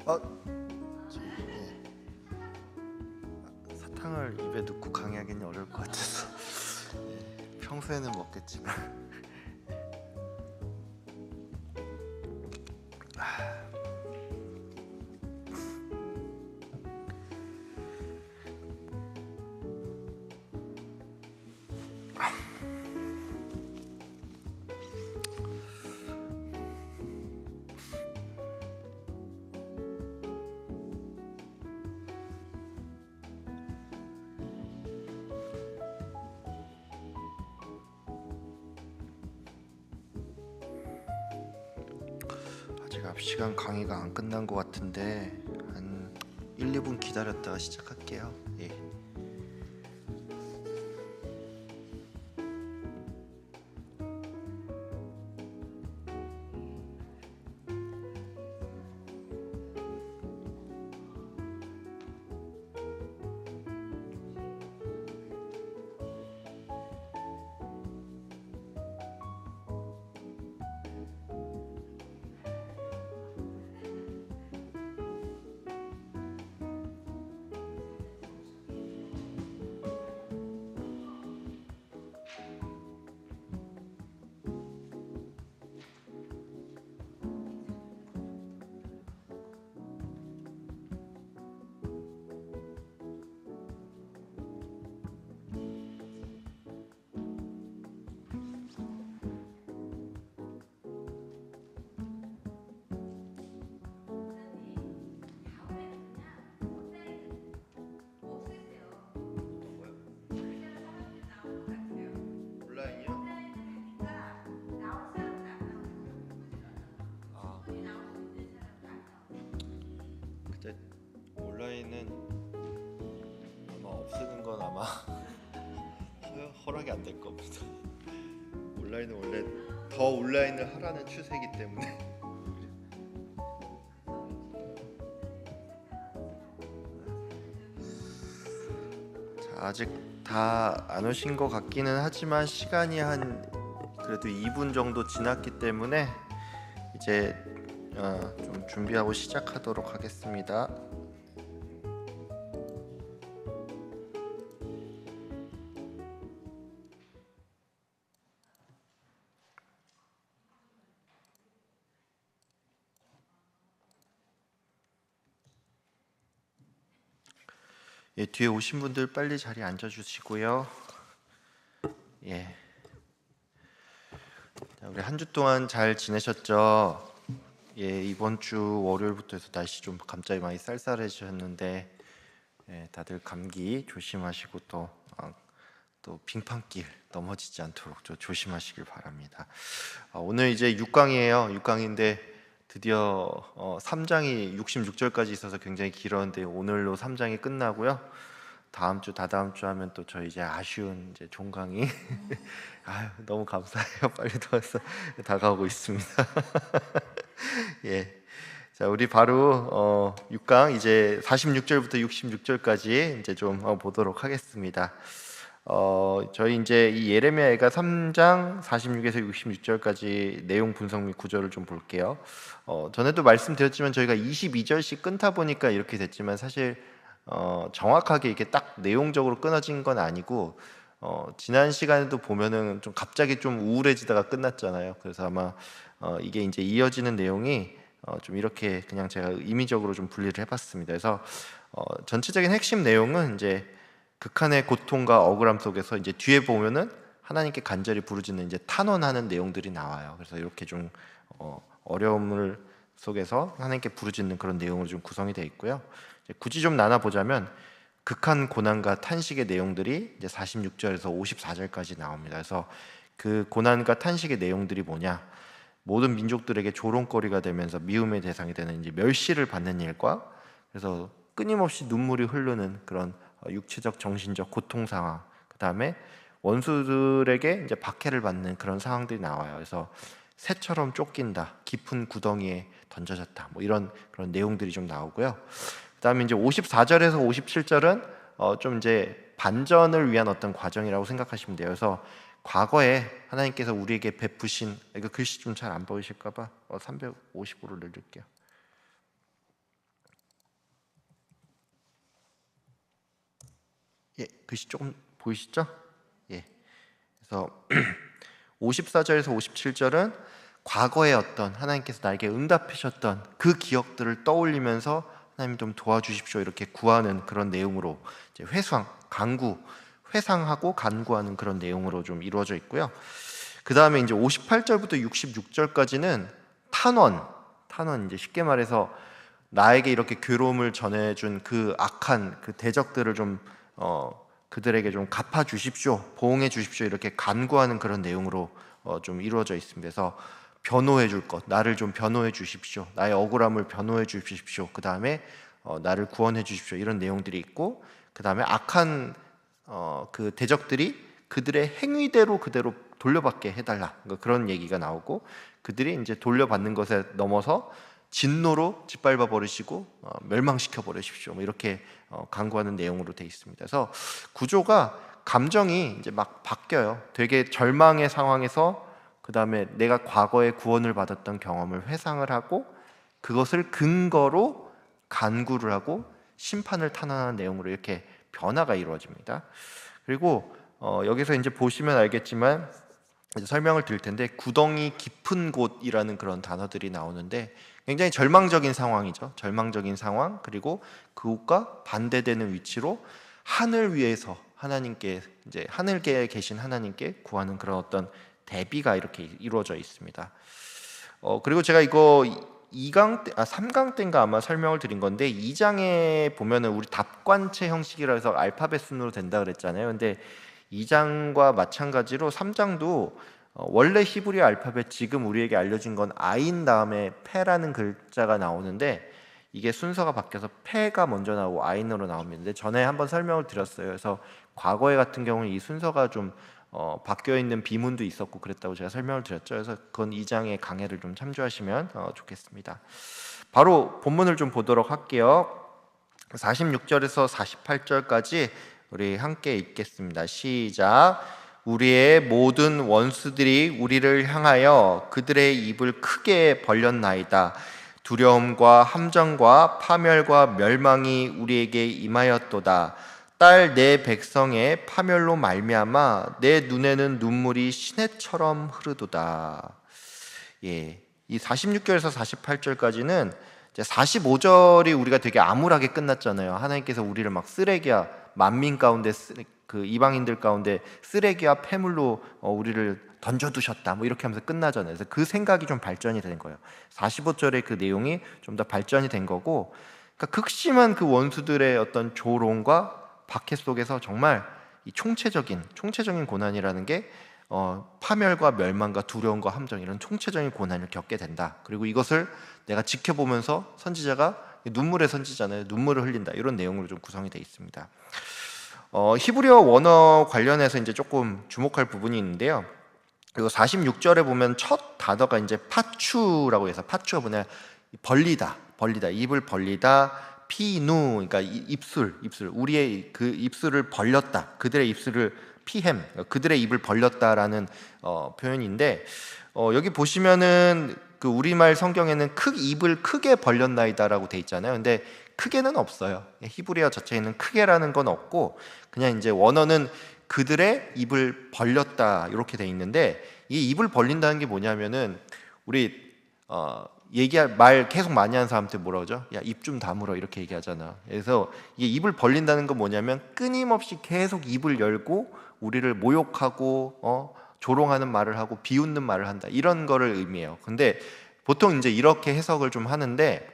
아, 사탕을 입에 넣고 강의하기는 어려울 것 같아서 평소에는 먹겠지만. 아직 앞시간 강의가 안 끝난 것 같은데 한 1, 2분 기다렸다가 시작할게요. 예. 온라인이요? 근데 온라인은 아마 없애는 건 아마 허락이 안 될 겁니다. 온라인은 원래 더 온라인을 하라는 추세이기 때문에. 자, 아직 다 안 오신 것 같기는 하지만 시간이 한 그래도 2분 정도 지났기 때문에 이제 좀 준비하고 시작하도록 하겠습니다. 예, 뒤에 오신 분들 빨리 자리에 앉아 주시고요. 예. 자, 우리 한 주 동안 잘 지내셨죠? 예, 이번 주 월요일부터 해서 날씨 좀 갑자기 많이 쌀쌀해지셨는데 예, 다들 감기 조심하시고 또 빙판길 넘어지지 않도록 조심하시길 바랍니다. 오늘 이제 6강이에요. 6강인데 드디어 3장이 66절까지 있어서 굉장히 길었는데 오늘로 3장이 끝나고요. 다음 주, 다다음 주 하면 또 저희 이제 아쉬운 이제 종강이 아유, 너무 감사해요. 빨리 다가오고 있습니다. 예. 자, 우리 바로 6강 이제 46절부터 66절까지 이제 좀 보도록 하겠습니다. 저희 이제 이 예레미야가 3장 46에서 66절까지 내용 분석 및 구절을 좀 볼게요. 전에도 말씀드렸지만 저희가 22절씩 끊다 보니까 이렇게 됐지만 사실 정확하게 이렇게 딱 내용적으로 끊어진 건 아니고 지난 시간에도 보면은 좀 갑자기 좀 우울해지다가 끝났잖아요. 그래서 아마 이게 이제 이어지는 내용이 좀 이렇게 그냥 제가 임의적으로 좀 분리를 해봤습니다. 그래서 전체적인 핵심 내용은 이제 극한의 고통과 억울함 속에서 이제 뒤에 보면은 하나님께 간절히 부르짖는 이제 탄원하는 내용들이 나와요. 그래서 이렇게 좀 어려움을 속에서 하나님께 부르짖는 그런 내용으로 좀 구성이 되어 있고요. 굳이 좀 나눠 보자면 극한 고난과 탄식의 내용들이 이제 46절에서 54절까지 나옵니다. 그래서 그 고난과 탄식의 내용들이 뭐냐? 모든 민족들에게 조롱거리가 되면서 미움의 대상이 되는 이제 멸시를 받는 일과 그래서 끊임없이 눈물이 흐르는 그런 육체적 정신적 고통 상황, 그 다음에 원수들에게 이제 박해를 받는 그런 상황들이 나와요. 그래서 새처럼 쫓긴다, 깊은 구덩이에 던져졌다, 뭐 이런 그런 내용들이 좀 나오고요. 그 다음에 이제 54절에서 57절은 좀 이제 반전을 위한 어떤 과정이라고 생각하시면 돼요. 그래서 과거에 하나님께서 우리에게 베푸신, 이거 글씨 좀 잘 안 보이실까봐 350으로 늘릴게요. 예, 글씨 조금 보이시죠? 예. 그래서 54절에서 57절은 과거에 어떤 하나님께서 나에게 응답하셨던 그 기억들을 떠올리면서 하나님 좀 도와주십시오 이렇게 구하는 그런 내용으로 이제 회상하고 간구하는 그런 내용으로 좀 이루어져 있고요. 그 다음에 이제 58절부터 66절까지는 탄원 이제 쉽게 말해서 나에게 이렇게 괴로움을 전해준 그 악한 그 대적들을 좀 그들에게 좀 갚아 주십시오, 보응해 주십시오 이렇게 간구하는 그런 내용으로 좀 이루어져 있습니다. 그래서 변호해 줄 것, 나를 좀 변호해 주십시오, 나의 억울함을 변호해 주십시오, 그 다음에 나를 구원해 주십시오 이런 내용들이 있고, 그 다음에 악한 그 대적들이 그들의 행위대로 그대로 돌려받게 해달라 그런 얘기가 나오고, 그들이 이제 돌려받는 것에 넘어서 진노로 짓밟아 버리시고 멸망시켜 버리십시오 뭐 이렇게 간구하는 내용으로 되어 있습니다. 그래서 구조가 감정이 이제 막 바뀌어요. 되게 절망의 상황에서 그 다음에 내가 과거에 구원을 받았던 경험을 회상을 하고 그것을 근거로 간구를 하고 심판을 탄원하는 내용으로 이렇게 변화가 이루어집니다. 그리고 여기서 이제 보시면 알겠지만 이제 설명을 드릴 텐데, 구덩이 깊은 곳이라는 그런 단어들이 나오는데 굉장히 절망적인 상황이죠. 절망적인 상황, 그리고 그것과 반대되는 위치로 하늘 위에서 하나님께 이제 하늘계에 계신 하나님께 구하는 그런 어떤 대비가 이렇게 이루어져 있습니다. 그리고 제가 이거 3강 때인가 아마 설명을 드린 건데, 2장에 보면은 우리 답관체 형식이라 해서 알파벳 순으로 된다 그랬잖아요. 근데 2장과 마찬가지로 3장도 원래 히브리 알파벳 지금 우리에게 알려진 건 아인 다음에 페라는 글자가 나오는데, 이게 순서가 바뀌어서 페가 먼저 나오고 아인으로 나옵니다. 근데 전에 한번 설명을 드렸어요. 그래서 과거에 같은 경우는 이 순서가 좀 바뀌어 있는 비문도 있었고 그랬다고 제가 설명을 드렸죠. 그래서 그건 2장의 강해를 좀 참조하시면 좋겠습니다. 바로 본문을 좀 보도록 할게요. 46절에서 48절까지 우리 함께 읽겠습니다. 시작. 우리의 모든 원수들이 우리를 향하여 그들의 입을 크게 벌렸나이다. 두려움과 함정과 파멸과 멸망이 우리에게 임하였도다. 딸 내 백성의 파멸로 말미암아 내 눈에는 눈물이 시내처럼 흐르도다. 예, 이 46절에서 48절까지는 이제 45절이 우리가 되게 암울하게 끝났잖아요. 하나님께서 우리를 막 쓰레기야, 만민 가운데 그 이방인들 가운데 쓰레기와 폐물로 우리를 던져두셨다 뭐 이렇게 하면서 끝나잖아요. 그래서 그 생각이 좀 발전이 된 거예요. 45절의 그 내용이 좀 더 발전이 된 거고, 그러니까 극심한 그 원수들의 어떤 조롱과 박해 속에서 정말 이 총체적인 고난이라는 게 파멸과 멸망과 두려움과 함정, 이런 총체적인 고난을 겪게 된다. 그리고 이것을 내가 지켜보면서 선지자가, 눈물의 선지자는 눈물을 흘린다, 이런 내용으로 좀 구성이 되어 있습니다. 히브리어 원어 관련해서 이제 조금 주목할 부분이 있는데요. 그리고 46절에 보면 첫 단어가 이제 파추라고 해서, 파추가 뭐냐, 벌리다, 입을 벌리다, 피누, 그러니까 입술, 우리의 그 입술을 벌렸다, 그들의 입술을 피햄, 그들의 입을 벌렸다라는 표현인데, 여기 보시면은 그 우리말 성경에는 입을 크게 벌렸나이다라고 돼 있잖아요. 근데 크게는 없어요. 히브리어 자체에는 크게라는 건 없고, 그냥 이제 원어는 그들의 입을 벌렸다 이렇게 돼 있는데, 이 입을 벌린다는 게 뭐냐면은 우리 말 계속 많이 하는 사람한테 뭐라 그러죠? 야, 입 좀 다물어 이렇게 얘기하잖아. 그래서 이게 입을 벌린다는 건 뭐냐면 끊임없이 계속 입을 열고 우리를 모욕하고 조롱하는 말을 하고 비웃는 말을 한다, 이런 거를 의미해요. 근데 보통 이제 이렇게 해석을 좀 하는데,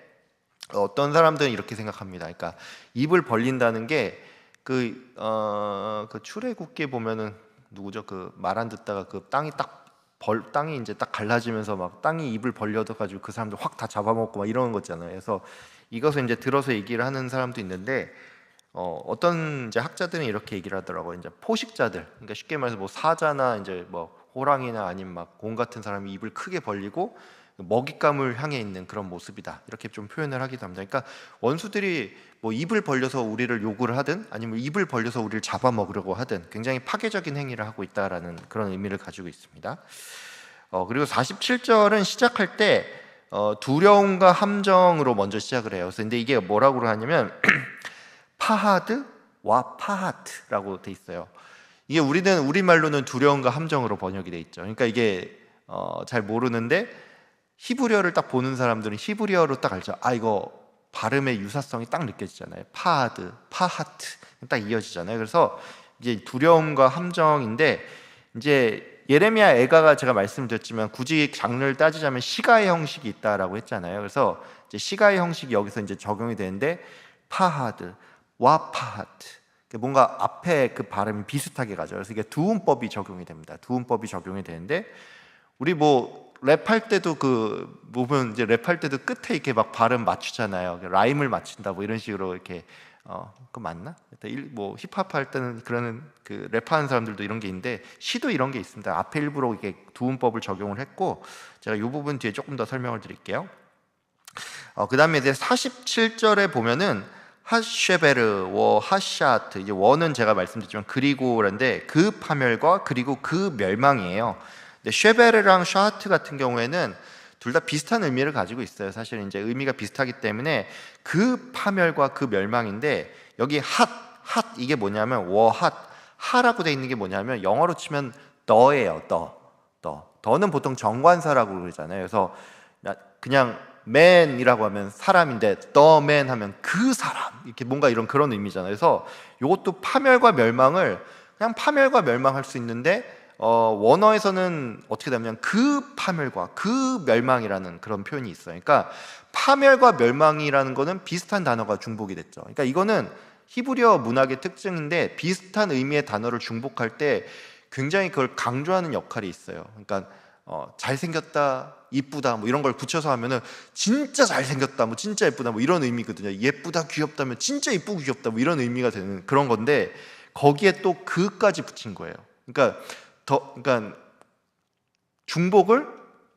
어떤 사람들은 이렇게 생각합니다. 그러니까 입을 벌린다는 게 그 출애굽기에 보면은 누구죠? 그 말 안 듣다가 그 땅이 이제 딱 갈라지면서 막 땅이 입을 벌려서 가지고 그 사람들 확 다 잡아먹고 막 이러는 거잖아요. 그래서 이것을 이제 들어서 얘기를 하는 사람도 있는데, 어떤 이제 학자들은 이렇게 얘기를 하더라고요. 이제 포식자들, 그러니까 쉽게 말해서 뭐 사자나 이제 뭐 호랑이나 아니면 막 곰 같은 사람이 입을 크게 벌리고 먹잇감을 향해 있는 그런 모습이다, 이렇게 좀 표현을 하기도 합니다. 그러니까 원수들이 뭐 입을 벌려서 우리를 요구를 하든 아니면 입을 벌려서 우리를 잡아먹으려고 하든 굉장히 파괴적인 행위를 하고 있다라는 그런 의미를 가지고 있습니다. 그리고 47절은 시작할 때 두려움과 함정으로 먼저 시작을 해요. 그래서 근데 이게 뭐라고 하냐면 파하드, 와파하트라고 돼 있어요. 이게 우리말로는 두려움과 함정으로 번역이 돼 있죠. 그러니까 이게 잘 모르는데 히브리어를 딱 보는 사람들은 히브리어로 딱 알죠. 아, 이거 발음의 유사성이 딱 느껴지잖아요. 파하드, 파하트 딱 이어지잖아요. 그래서 이제 두려움과 함정인데, 이제 예레미야 애가가 제가 말씀드렸지만 굳이 장르를 따지자면 시가의 형식이 있다라고 했잖아요. 그래서 이제 시가의 형식이 여기서 이제 적용이 되는데, 파하드, 와파하트, 뭔가 앞에 그 발음이 비슷하게 가죠. 그래서 이게 두음법이 적용이 됩니다. 두음법이 적용이 되는데, 우리 뭐 랩할 때도 보면 이제 랩할 때도 끝에 이렇게 막 발음 맞추잖아요. 라임을 맞춘다 뭐 이런 식으로 이렇게 그거 맞나? 뭐 힙합 할 때는 그러는 그 랩하는 사람들도 이런 게 있는데, 시도 이런 게 있습니다. 앞에 일부러 이게 두음법을 적용을 했고, 제가 이 부분 뒤에 조금 더 설명을 드릴게요. 그 다음에 이제 47절에 보면은 하쉐베르 워 하샤트, 이제 워는 제가 말씀드렸지만 그리고란데 그 파멸과 그리고 그 멸망이에요. 근데 쉐베르랑 샤하트 같은 경우에는 둘 다 비슷한 의미를 가지고 있어요. 사실 이제 의미가 비슷하기 때문에 그 파멸과 그 멸망인데, 여기 핫 이게 뭐냐면 워핫, 하라고 돼 있는 게 뭐냐면 영어로 치면 더예요. 더는 보통 정관사라고 그러잖아요. 그래서 그냥 man이라고 하면 사람인데 the man 하면 그 사람, 이렇게 뭔가 이런 그런 의미잖아요. 그래서 이것도 파멸과 멸망을 그냥 파멸과 멸망할 수 있는데, 원어에서는 어떻게 되냐면 그 파멸과 그 멸망이라는 그런 표현이 있어요. 그러니까 파멸과 멸망이라는 거는 비슷한 단어가 중복이 됐죠. 그러니까 이거는 히브리어 문학의 특징인데, 비슷한 의미의 단어를 중복할 때 굉장히 그걸 강조하는 역할이 있어요. 그러니까 잘생겼다, 이쁘다 뭐 이런 걸 붙여서 하면은 진짜 잘생겼다, 뭐 진짜 예쁘다 뭐 이런 의미거든요. 예쁘다, 귀엽다면 진짜 이쁘고 귀엽다 뭐 이런 의미가 되는 그런 건데, 거기에 또 그까지 붙인 거예요. 그러니까 중복을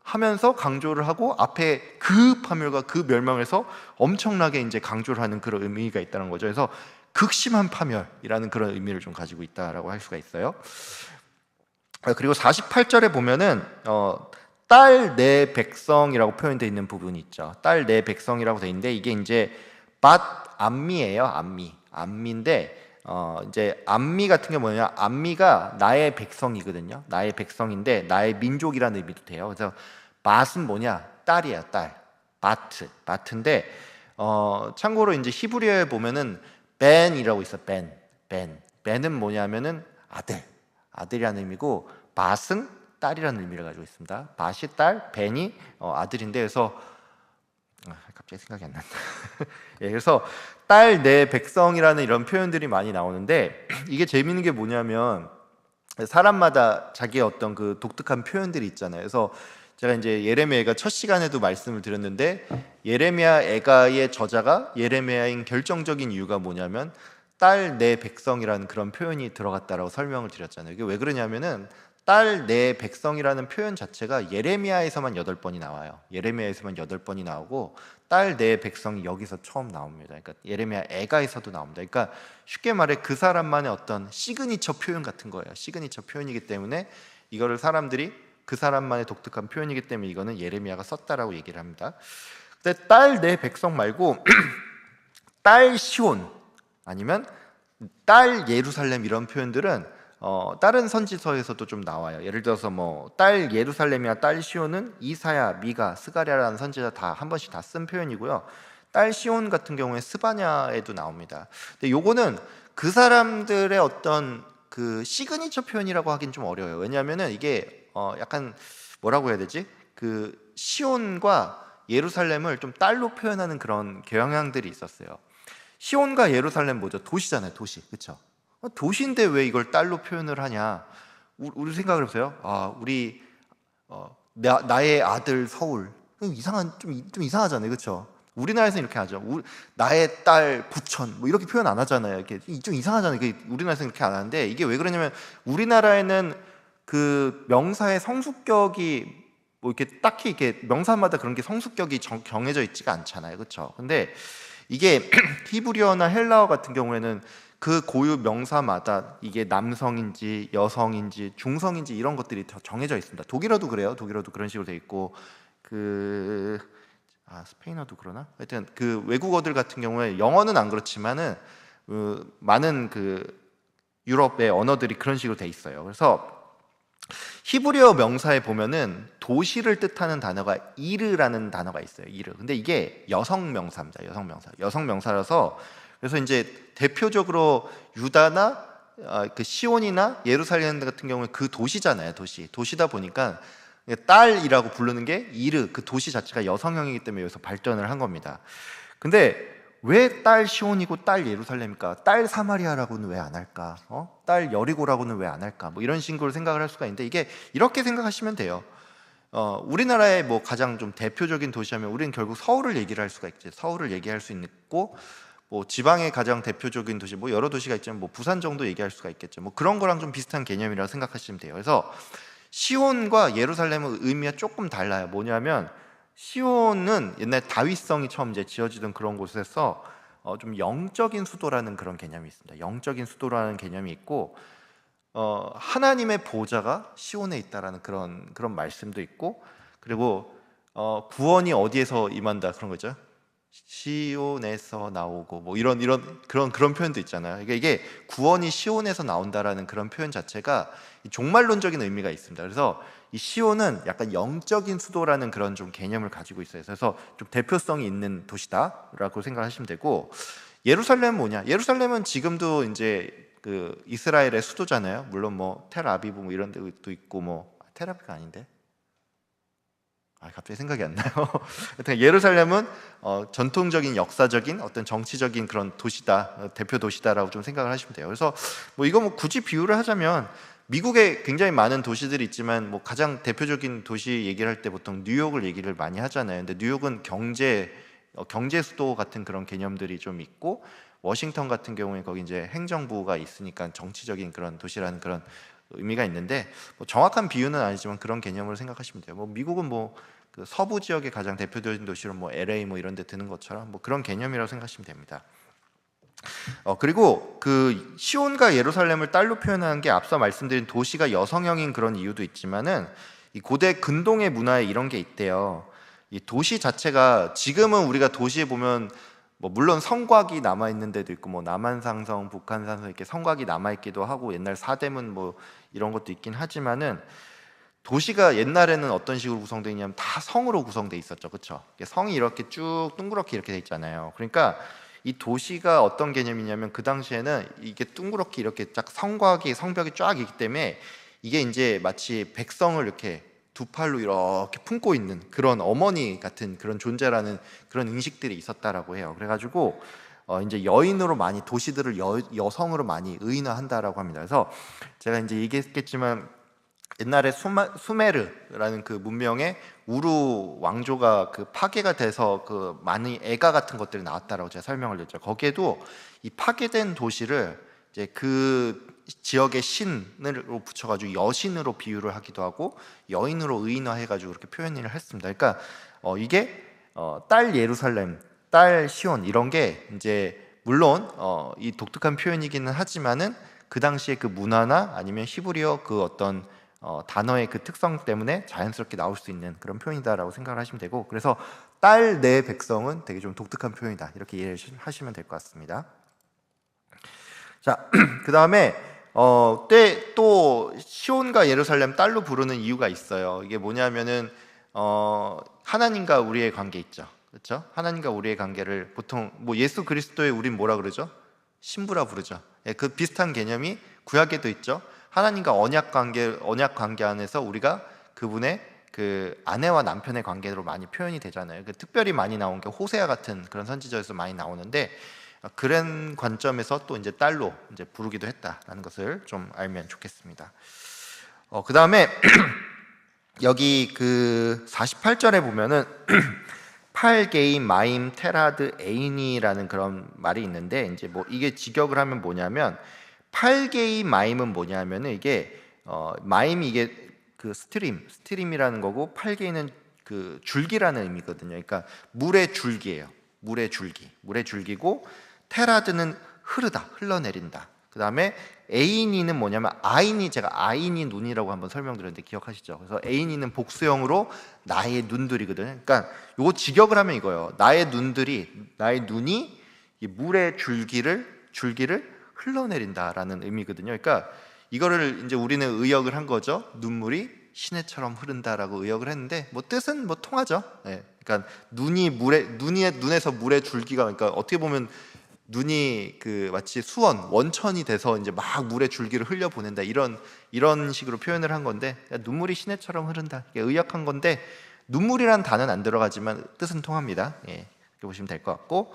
하면서 강조를 하고 앞에 그 파멸과 그 멸망에서 엄청나게 이제 강조를 하는 그런 의미가 있다는 거죠. 그래서 극심한 파멸이라는 그런 의미를 좀 가지고 있다라고 할 수가 있어요. 그리고 48절에 보면은 딸 내 백성이라고 표현되어 있는 부분이 있죠. 딸 내 백성이라고 되어 있는데, 이게 이제 밭 암미예요. 암미인데, 이제 암미 같은 게 뭐냐, 암미가 나의 백성이거든요. 나의 백성인데 나의 민족이라는 의미도 돼요. 그래서 밭은 뭐냐, 딸이야, 딸. 바트인데, 참고로 이제 히브리어에 보면은 벤이라고 있어. 벤은 뭐냐면은 아들이라는 의미고, 밭은 딸이라는 의미를 가지고 있습니다. 밭이 딸, 벤이 아들인데, 그래서 갑자기 생각이 안 난다. 예, 그래서 딸 내 백성이라는 이런 표현들이 많이 나오는데, 이게 재미있는 게 뭐냐면 사람마다 자기의 어떤 그 독특한 표현들이 있잖아요. 그래서 제가 이제 예레미야 애가 첫 시간에도 말씀을 드렸는데, 예레미야 애가의 저자가 예레미야인 결정적인 이유가 뭐냐면 딸 내 백성이라는 그런 표현이 들어갔다라고 설명을 드렸잖아요. 이게 왜 그러냐면은 딸 내 백성이라는 표현 자체가 예레미야에서만 8번이 나와요. 예레미야에서만 8번이 나오고, 딸 내 백성이 여기서 처음 나옵니다. 그러니까 예레미야 애가에서도 나옵니다. 그러니까 쉽게 말해 그 사람만의 어떤 시그니처 표현 같은 거예요. 시그니처 표현이기 때문에 이거를 사람들이 그 사람만의 독특한 표현이기 때문에 이거는 예레미야가 썼다라고 얘기를 합니다. 근데 딸 내 백성 말고 딸 시온 아니면 딸 예루살렘 이런 표현들은 다른 선지서에서도 좀 나와요. 예를 들어서 뭐 딸 예루살렘이나 딸 시온은 이사야, 미가, 스가랴라는 선지자 다 한 번씩 다 쓴 표현이고요. 딸 시온 같은 경우에 스바냐에도 나옵니다. 근데 요거는 그 사람들의 어떤 그 시그니처 표현이라고 하긴 좀 어려워요. 왜냐하면은 이게 약간 뭐라고 해야 되지? 그 시온과 예루살렘을 좀 딸로 표현하는 그런 경향들이 있었어요. 시온과 예루살렘 뭐죠? 도시잖아요, 도시. 그렇죠? 도시인데 왜 이걸 딸로 표현을 하냐? 우리 생각을 해보세요. 나의 아들 서울. 좀 이상하잖아요, 그렇죠? 우리나라에서 이렇게 하죠. 나의 딸 부천 뭐 이렇게 표현 안 하잖아요. 이렇게 좀 이상하잖아요. 우리나라에서 이렇게 안 하는데, 이게 왜 그러냐면 우리나라에는 그 명사의 성수격이 뭐 이렇게 딱히 이렇게 명사마다 그런 게 성수격이 정해져 있지가 않잖아요, 그렇죠? 근데 이게 히브리어나 헬라어 같은 경우에는 그 고유 명사마다 이게 남성인지 여성인지 중성인지 이런 것들이 더 정해져 있습니다. 독일어도 그래요. 독일어도 그런 식으로 돼 있고, 스페인어도 그러나? 하여튼 그 외국어들 같은 경우에, 영어는 안 그렇지만은 많은 유럽의 언어들이 그런 식으로 돼 있어요. 그래서 히브리어 명사에 보면은 도시를 뜻하는 단어가 이르라는 단어가 있어요. 이르. 근데 이게 여성 명사입니다. 여성 명사라서, 그래서 이제 대표적으로 유다나 시온이나 예루살렘 같은 경우는 그 도시잖아요. 도시다 보니까 딸이라고 부르는 게 이르, 그 도시 자체가 여성형이기 때문에 여기서 발전을 한 겁니다. 근데 왜 딸 시온이고 딸 예루살렘일까? 딸 사마리아라고는 왜 안 할까? 딸 여리고라고는 왜 안 할까? 뭐 이런 식으로 생각을 할 수가 있는데, 이게 이렇게 생각하시면 돼요. 우리나라의 뭐 가장 좀 대표적인 도시하면 우리는 결국 서울을 얘기를 할 수가 있죠. 서울을 얘기할 수 있고, 뭐 지방의 가장 대표적인 도시, 뭐 여러 도시가 있지만 뭐 부산 정도 얘기할 수가 있겠죠. 뭐 그런 거랑 좀 비슷한 개념이라고 생각하시면 돼요. 그래서 시온과 예루살렘의 의미가 조금 달라요. 뭐냐면 시온은 옛날 다윗성이 처음 이제 지어지던 그런 곳에서 좀 영적인 수도라는 그런 개념이 있습니다. 영적인 수도라는 개념이 있고, 하나님의 보좌가 시온에 있다라는 그런 말씀도 있고, 그리고 구원이 어디에서 임한다 그런 거죠. 시온에서 나오고 뭐 이런 그런 표현도 있잖아요. 그러니까 이게 구원이 시온에서 나온다라는 그런 표현 자체가 종말론적인 의미가 있습니다. 그래서 이 시온은 약간 영적인 수도라는 그런 좀 개념을 가지고 있어요. 그래서 좀 대표성이 있는 도시다라고 생각하시면 되고, 예루살렘은 뭐냐? 예루살렘은 지금도 이제 이스라엘의 수도잖아요. 물론 뭐 텔아비브 뭐 이런 데도 있고, 뭐 텔아비브가 아닌데. 갑자기 생각이 안 나요. 하여튼 예루살렘은 전통적인 역사적인 어떤 정치적인 그런 도시다, 대표 도시다라고 좀 생각을 하시면 돼요. 그래서 뭐 이거 뭐 굳이 비유를 하자면 미국에 굉장히 많은 도시들이 있지만 뭐 가장 대표적인 도시 얘기를 할 때 보통 뉴욕을 얘기를 많이 하잖아요. 근데 뉴욕은 경제 수도 같은 그런 개념들이 좀 있고, 워싱턴 같은 경우에 거기 이제 행정부가 있으니까 정치적인 그런 도시라는 그런 의미가 있는데, 뭐 정확한 비유는 아니지만 그런 개념으로 생각하시면 돼요. 뭐 미국은 뭐 서부 지역의 가장 대표적인 도시로 뭐 LA 뭐 이런 데 드는 것처럼 뭐 그런 개념이라고 생각하시면 됩니다. 그리고 시온과 예루살렘을 딸로 표현하는 게 앞서 말씀드린 도시가 여성형인 그런 이유도 있지만은 이 고대 근동의 문화에 이런 게 있대요. 이 도시 자체가, 지금은 우리가 도시에 보면 뭐 물론 성곽이 남아 있는 데도 있고, 뭐 남한산성, 북한산성 이렇게 성곽이 남아 있기도 하고, 옛날 사대문 뭐 이런 것도 있긴 하지만은, 도시가 옛날에는 어떤 식으로 구성되어 있냐면 다 성으로 구성되어 있었죠. 그렇죠? 성이 이렇게 쭉 둥그렇게 이렇게 돼 있잖아요. 그러니까 이 도시가 어떤 개념이냐면, 그 당시에는 이게 둥그렇게 이렇게 쫙 성벽이 쫙 있기 때문에 이게 이제 마치 백성을 이렇게 두 팔로 이렇게 품고 있는 그런 어머니 같은 그런 존재라는 그런 인식들이 있었다라고 해요. 그래가지고 이제 여인으로 많이, 도시들을 여성으로 많이 의인화한다라고 합니다. 그래서 제가 이제 얘기했겠지만 옛날에 수메르라는 그 문명의 우루 왕조가 파괴가 돼서 많은 애가 같은 것들이 나왔다라고 제가 설명을 드렸죠. 거기에도 이 파괴된 도시를 이제 그 지역의 신으로 붙여가지고 여신으로 비유를 하기도 하고, 여인으로 의인화해가지고 그렇게 표현을 했습니다. 그러니까 이게 딸 예루살렘, 딸 시온 이런 게 이제 물론 이 독특한 표현이기는 하지만은 그 당시에 그 문화나 아니면 히브리어 그 어떤 단어의 그 특성 때문에 자연스럽게 나올 수 있는 그런 표현이다라고 생각을 하시면 되고, 그래서 딸 내 백성은 되게 좀 독특한 표현이다 이렇게 이해하시면 될 것 같습니다. 자, 그 다음에 또 시온과 예루살렘 딸로 부르는 이유가 있어요. 이게 뭐냐면은 하나님과 우리의 관계 있죠, 그렇죠? 하나님과 우리의 관계를 보통 뭐 예수 그리스도의 우린 뭐라 그러죠? 신부라 부르죠. 그 비슷한 개념이 구약에도 있죠. 하나님과 언약 관계 안에서 우리가 그분의 그 아내와 남편의 관계로 많이 표현이 되잖아요. 특별히 많이 나온 게 호세아 같은 그런 선지자에서 많이 나오는데, 그런 관점에서 또 이제 딸로 이제 부르기도 했다라는 것을 좀 알면 좋겠습니다. 그 다음에 여기 그 48절에 보면은 팔게임 마임 테라드 에인이라는 그런 말이 있는데, 이제 뭐 이게 직역을 하면 뭐냐면, 팔게임 마임은 뭐냐면은 이게 마임이 이게 그 스트림이라는 거고, 팔게임은 그 줄기라는 의미거든요. 그러니까 물의 줄기예요. 물의 줄기고, 테라드는 흐르다, 흘러내린다. 그 다음에 에이니는 뭐냐면 제가 아이니 눈이라고 한번 설명드렸는데 기억하시죠? 그래서 에이니는 복수형으로 나의 눈들이거든요. 그러니까 요거 직역을 하면 이거예요. 나의 눈이 이 물의 줄기를 줄기를 흘러내린다라는 의미거든요. 그러니까 이거를 이제 우리는 의역을 한 거죠. 눈물이 시내처럼 흐른다라고 의역을 했는데 뭐 뜻은 뭐 통하죠. 예. 그러니까 눈에서 물의 줄기가, 그러니까 어떻게 보면 눈이 그 마치 수원 원천이 돼서 이제 막 물의 줄기를 흘려 보낸다, 이런 식으로 표현을 한 건데, 그러니까 눈물이 시내처럼 흐른다, 이게 의역한 건데 눈물이란 단어는 안 들어가지만 뜻은 통합니다. 예, 이렇게 보시면 될 것 같고,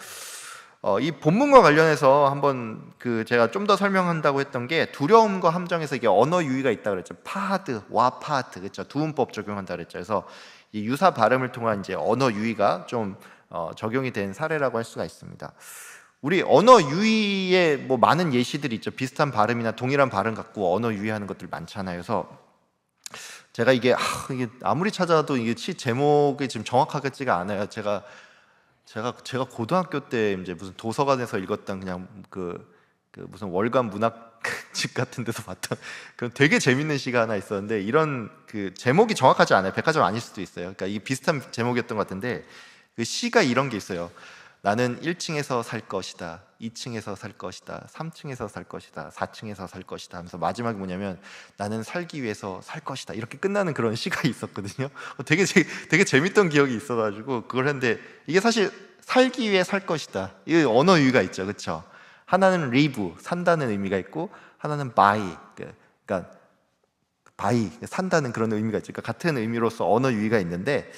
이 본문과 관련해서 한번 그 제가 좀 더 설명한다고 했던 게 두려움과 함정에서 이게 언어 유희가 있다 그랬죠. 파드, 와파트, 그렇죠. 두음법 적용한다 그랬죠. 그래서 이 유사 발음을 통한 이제 언어 유희가 좀 적용이 된 사례라고 할 수가 있습니다. 우리 언어 유희에 뭐 많은 예시들이 있죠. 비슷한 발음이나 동일한 발음 갖고 언어 유희하는 것들 많잖아요. 그래서 제가 이게 아무리 찾아도 이게 시 제목이 지금 정확하지가 않아요. 제가 고등학교 때 이제 무슨 도서관에서 읽었던 그냥 그 무슨 월간 문학집 같은 데서 봤던 그런 되게 재밌는 시가 하나 있었는데, 이런 그 제목이 정확하지 않아요. 백화점 아닐 수도 있어요. 그러니까 이게 비슷한 제목이었던 것 같은데, 그 시가 이런 게 있어요. 나는 1층에서 살 것이다, 2층에서 살 것이다, 3층에서 살 것이다, 4층에서 살 것이다 하면서 마지막이 뭐냐면 나는 살기 위해서 살 것이다, 이렇게 끝나는 그런 시가 있었거든요. 되게 재밌던 기억이 있어가지고 그걸 했는데, 이게 사실 살기 위해 살 것이다, 이 언어 유희가 있죠, 그렇죠? 하나는 live, 산다는 의미가 있고, 하나는 buy, 그러니까 buy, 산다는 그런 의미가 있죠. 그러니까 같은 의미로서 언어 유희가 있는데,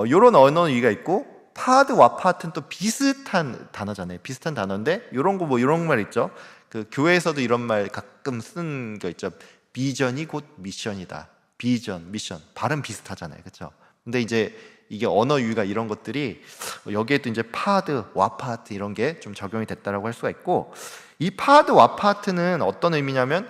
이런 언어 유희가 있고, 파드 와파트는 또 비슷한 단어잖아요. 비슷한 단어인데 이런 거, 뭐 이런 말 있죠. 그 교회에서도 이런 말 가끔 쓴 거 있죠. 비전이 곧 미션이다. 비전, 미션, 발음 비슷하잖아요, 그렇죠? 근데 이제 이게 언어 유희가 이런 것들이 여기에도 이제 파드, 와파트 이런 게 좀 적용이 됐다라고 할 수가 있고, 이 파드, 와파트는 어떤 의미냐면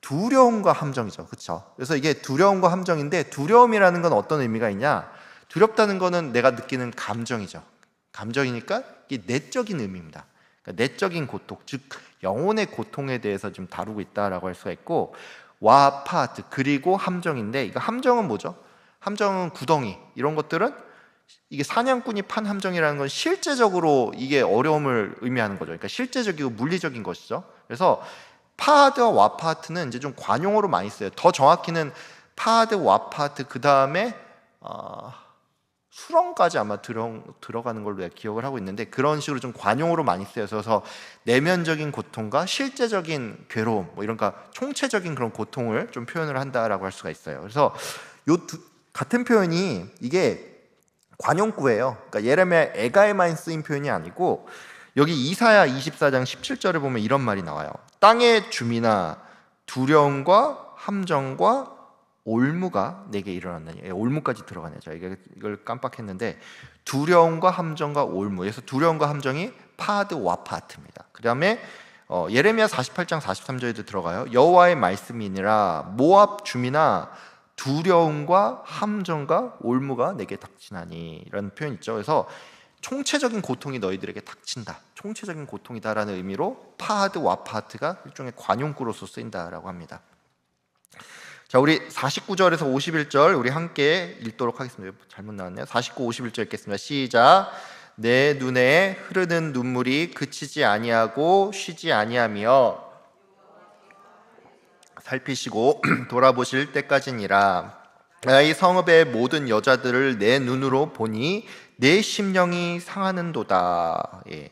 두려움과 함정이죠, 그렇죠? 그래서 이게 두려움과 함정인데, 두려움이라는 건 어떤 의미가 있냐? 두렵다는 거는 내가 느끼는 감정이죠. 감정이니까 이게 내적인 의미입니다. 그러니까 내적인 고통, 즉 영혼의 고통에 대해서 좀 다루고 있다라고 할 수가 있고, 와파트, 그리고 함정인데, 이거 함정은 뭐죠? 함정은 구덩이, 이런 것들은 이게 사냥꾼이 판 함정이라는 건 실제적으로 이게 어려움을 의미하는 거죠. 그러니까 실제적이고 물리적인 것이죠. 그래서 파드와 와파트는 이제 좀 관용어로 많이 써요. 더 정확히는 파드, 와파트, 그 다음에 수렁까지 아마 들어가는 걸로 내가 기억을 하고 있는데, 그런 식으로 좀 관용어로 많이 쓰여서, 그래서 내면적인 고통과 실제적인 괴로움, 뭐 이런가 총체적인 그런 고통을 좀 표현을 한다라고 할 수가 있어요. 그래서 같은 표현이 이게 관용구예요. 그러니까 예레미야 애가에만 쓰인 표현이 아니고, 여기 이사야 24장 17절에 보면 이런 말이 나와요. 땅의 주민아, 두려움과 함정과 올무가 내게 일어났느니. 올무까지 들어가네요. 제가 이걸 깜빡했는데, 두려움과 함정과 올무. 그래서 두려움과 함정이 파드 와파트입니다. 그 다음에 예레미야 48장 43절에도 들어가요. 여호와의 말씀이니라 모압 주민아, 두려움과 함정과 올무가 내게 닥치나니, 이런 표현 있죠. 그래서 총체적인 고통이 너희들에게 닥친다, 총체적인 고통이다라는 의미로 파드 와파트가 일종의 관용구로서 쓰인다라고 합니다. 자, 우리 49절에서 51절 우리 함께 읽도록 하겠습니다. 잘못 나왔네요. 49, 51절 읽겠습니다. 시작. 내 눈에 흐르는 눈물이 그치지 아니하고 쉬지 아니하며 살피시고 돌아보실 때까지니라. 이 성읍의 모든 여자들을 내 눈으로 보니 내 심령이 상하는도다. 예.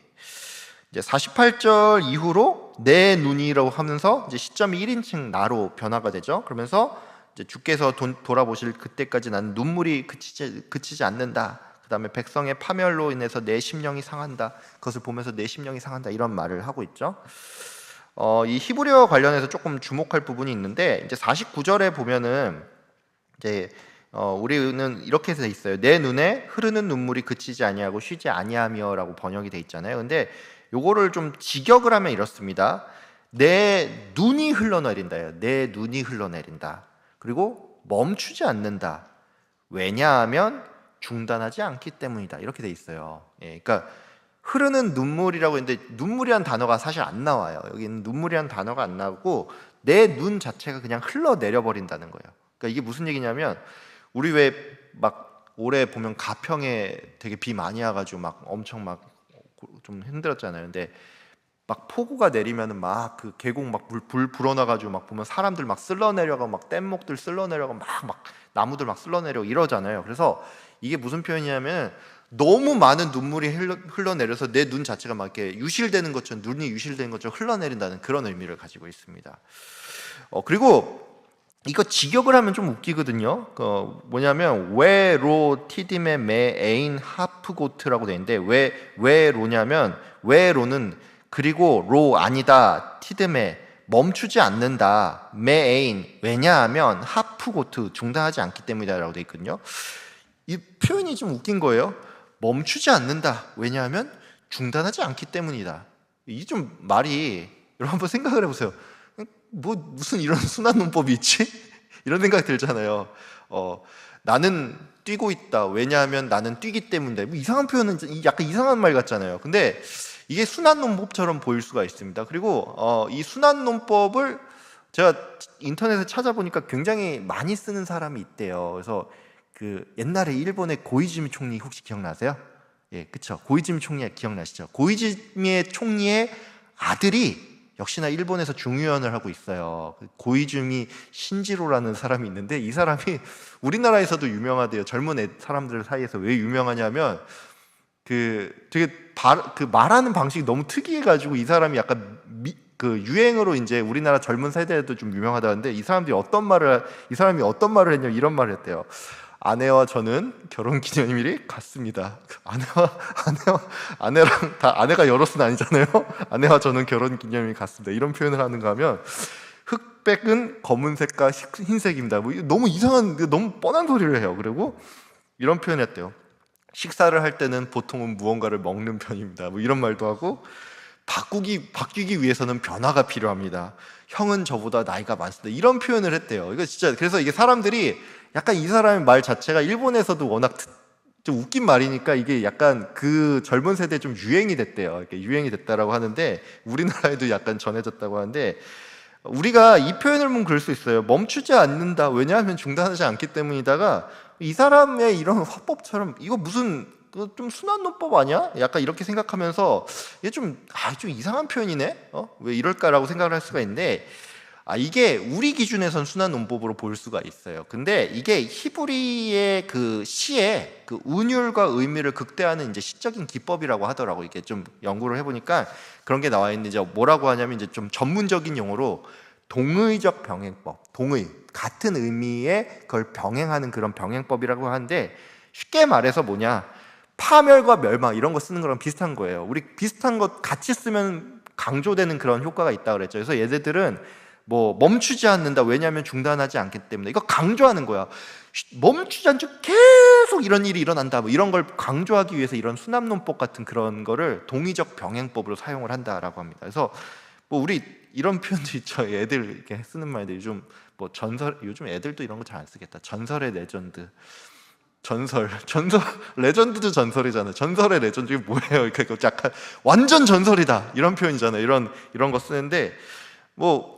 이제 48절 이후로 내 눈이라고 하면서 이제 시점이 1인칭 나로 변화가 되죠. 그러면서 이제 주께서 돌아보실 그때까지 나는 눈물이 그치지 않는다. 그 다음에 백성의 파멸로 인해서 내 심령이 상한다. 그것을 보면서 내 심령이 상한다, 이런 말을 하고 있죠. 이 히브리어 관련해서 조금 주목할 부분이 있는데, 이제 49절에 보면은 이제 우리는 이렇게 돼 있어요. 내 눈에 흐르는 눈물이 그치지 아니하고 쉬지 아니하며라고 번역이 돼 있잖아요. 근데 요거를 좀 직역을 하면 이렇습니다. 내 눈이 흘러내린다요. 내 눈이 흘러내린다. 그리고 멈추지 않는다. 왜냐하면 중단하지 않기 때문이다. 이렇게 돼 있어요. 예, 그러니까 흐르는 눈물이라고 했는데 눈물이란 단어가 사실 안 나와요. 여기는 눈물이란 단어가 안 나오고 내 눈 자체가 그냥 흘러내려 버린다는 거예요. 그러니까 이게 무슨 얘기냐면, 우리 왜 막 올해 보면 가평에 되게 비 많이 와가지고 막 엄청 막 좀 힘들었잖아요. 근데 막 폭우가 내리면은 막 그 계곡 막 불 불어나가지고 막 보면 사람들 막 쓸러내려가 막 뗏목들 쓸러내려가 막 나무들 막 쓸러내려 이러잖아요. 그래서 이게 무슨 표현이냐면 너무 많은 눈물이 흘러내려서 내 눈 자체가 막 이렇게 유실되는 것처럼 눈이 유실되는 것처럼 흘러내린다는 그런 의미를 가지고 있습니다. 그리고 이거 직역을 하면 좀 웃기거든요. 뭐냐면 왜로 티딤의 매 에인 하프고트라고 돼 있는데 왜 로냐면 왜로는 그리고 로 아니다 티듬에 멈추지 않는다 메에인 왜냐하면 하프고트 중단하지 않기 때문이다라고 돼 있거든요. 이 표현이 좀 웃긴 거예요. 멈추지 않는다 왜냐하면 중단하지 않기 때문이다. 이 좀 말이 여러분 한번 생각을 해보세요. 뭐 무슨 이런 순환 문법이 있지? 이런 생각 들잖아요. 나는 뛰고 있다 왜냐하면 나는 뛰기 때문이다. 뭐 이상한 표현은 약간 이상한 말 같잖아요. 근데 이게 순환논법처럼 보일 수가 있습니다. 그리고 이 순환논법을 제가 인터넷에 찾아보니까 굉장히 많이 쓰는 사람이 있대요. 그래서 그 옛날에 일본의 고이즈미 총리 혹시 기억나세요? 예, 그쵸. 고이즈미 총리 기억나시죠? 고이즈미 총리의 아들이 역시나 일본에서 중의원을 하고 있어요. 고이즈미 신지로라는 사람이 있는데 이 사람이 우리나라에서도 유명하대요. 젊은 사람들 사이에서 왜 유명하냐면 되게 그 말하는 방식이 너무 특이해가지고 이 사람이 약간 그 유행으로 이제 우리나라 젊은 세대에도 좀 유명하다는데 이 사람이 어떤 말을 했냐면 이런 말을 했대요. 아내와 저는 결혼 기념일이 같습니다. 아내랑 다 아내가 여럿은 아니잖아요. 아내와 저는 결혼 기념일이 같습니다. 이런 표현을 하는가 하면 흑백은 검은색과 흰색입니다. 뭐 너무 이상한 너무 뻔한 소리를 해요. 그리고 이런 표현을 했대요. 식사를 할 때는 보통은 무언가를 먹는 편입니다. 뭐 이런 말도 하고 바뀌기 위해서는 변화가 필요합니다. 형은 저보다 나이가 많습니다. 이런 표현을 했대요. 이거 진짜 그래서 이게 사람들이 약간 이 사람의 말 자체가 일본에서도 워낙 좀 웃긴 말이니까 이게 약간 그 젊은 세대에 좀 유행이 됐대요. 이렇게 유행이 됐다라고 하는데 우리나라에도 약간 전해졌다고 하는데 우리가 이 표현을 보면 그럴 수 있어요. 멈추지 않는다. 왜냐하면 중단하지 않기 때문이다가 이 사람의 이런 화법처럼 이거 무슨 좀 순환 논법 아니야? 약간 이렇게 생각하면서 이게 좀 이상한 표현이네. 왜 이럴까라고 생각을 할 수가 있는데 이게 우리 기준에선 순환 논법으로 볼 수가 있어요. 근데 이게 히브리의 그 시의 그 운율과 의미를 극대화하는 이제 시적인 기법이라고 하더라고. 이게 좀 연구를 해보니까 그런 게 나와 있는데 뭐라고 하냐면 이제 좀 전문적인 용어로 동의적 병행법, 같은 의미의 그걸 병행하는 그런 병행법이라고 하는데 쉽게 말해서 뭐냐 파멸과 멸망 이런 거 쓰는 거랑 비슷한 거예요. 우리 비슷한 것 같이 쓰면 강조되는 그런 효과가 있다 그랬죠. 그래서 얘네들은 뭐 멈추지 않는다 왜냐하면 중단하지 않기 때문에 이거 강조하는 거야. 멈추지 않죠 계속 이런 일이 일어난다 뭐 이런 걸 강조하기 위해서 이런 수납론법 같은 그런 거를 동의적 병행법으로 사용을 한다라고 합니다. 그래서 뭐 우리 이런 표현도 있죠. 애들 이렇게 쓰는 말들 요즘 뭐 요즘 애들도 이런 거 잘 안 쓰겠다. 전설의 레전드. 전설 레전드도 전설이잖아요. 전설의 레전드 이게 뭐예요? 그러니까 약간 완전 전설이다 이런 표현이잖아요. 이런 거 쓰는데 뭐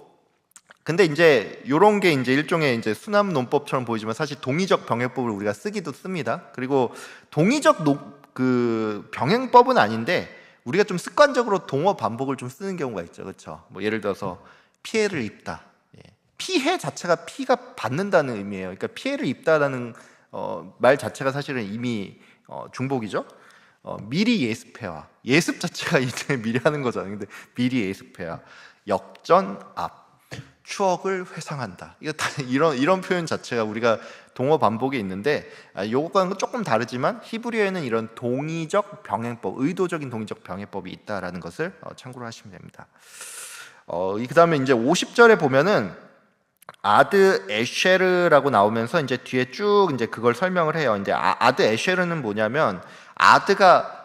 근데 이제 이런 게 이제 일종의 이제 수납 논법처럼 보이지만 사실 동의적 병행법을 우리가 쓰기도 씁니다. 그리고 동의적 그 병행법은 아닌데 우리가 좀 습관적으로 동어 반복을 좀 쓰는 경우가 있죠, 그렇죠? 뭐 예를 들어서 피해를 입다. 피해 자체가 피가 받는다는 의미예요. 그러니까 피해를 입다라는 말 자체가 사실은 이미 중복이죠. 미리 예습해와 예습 자체가 이제 미리 하는 거잖아요. 근데 미리 예습해와 역전 앞 추억을 회상한다. 이거 다 이런 표현 자체가 우리가 동어 반복에 있는데 요거과는 조금 다르지만 히브리어에는 이런 동의적 병행법, 의도적인 동의적 병행법이 있다라는 것을 참고로 하시면 됩니다. 그 다음에 이제 50절에 보면은 아드 에쉐르라고 나오면서 이제 뒤에 쭉 이제 그걸 설명을 해요. 이제 아드 에쉐르는 뭐냐면 아드가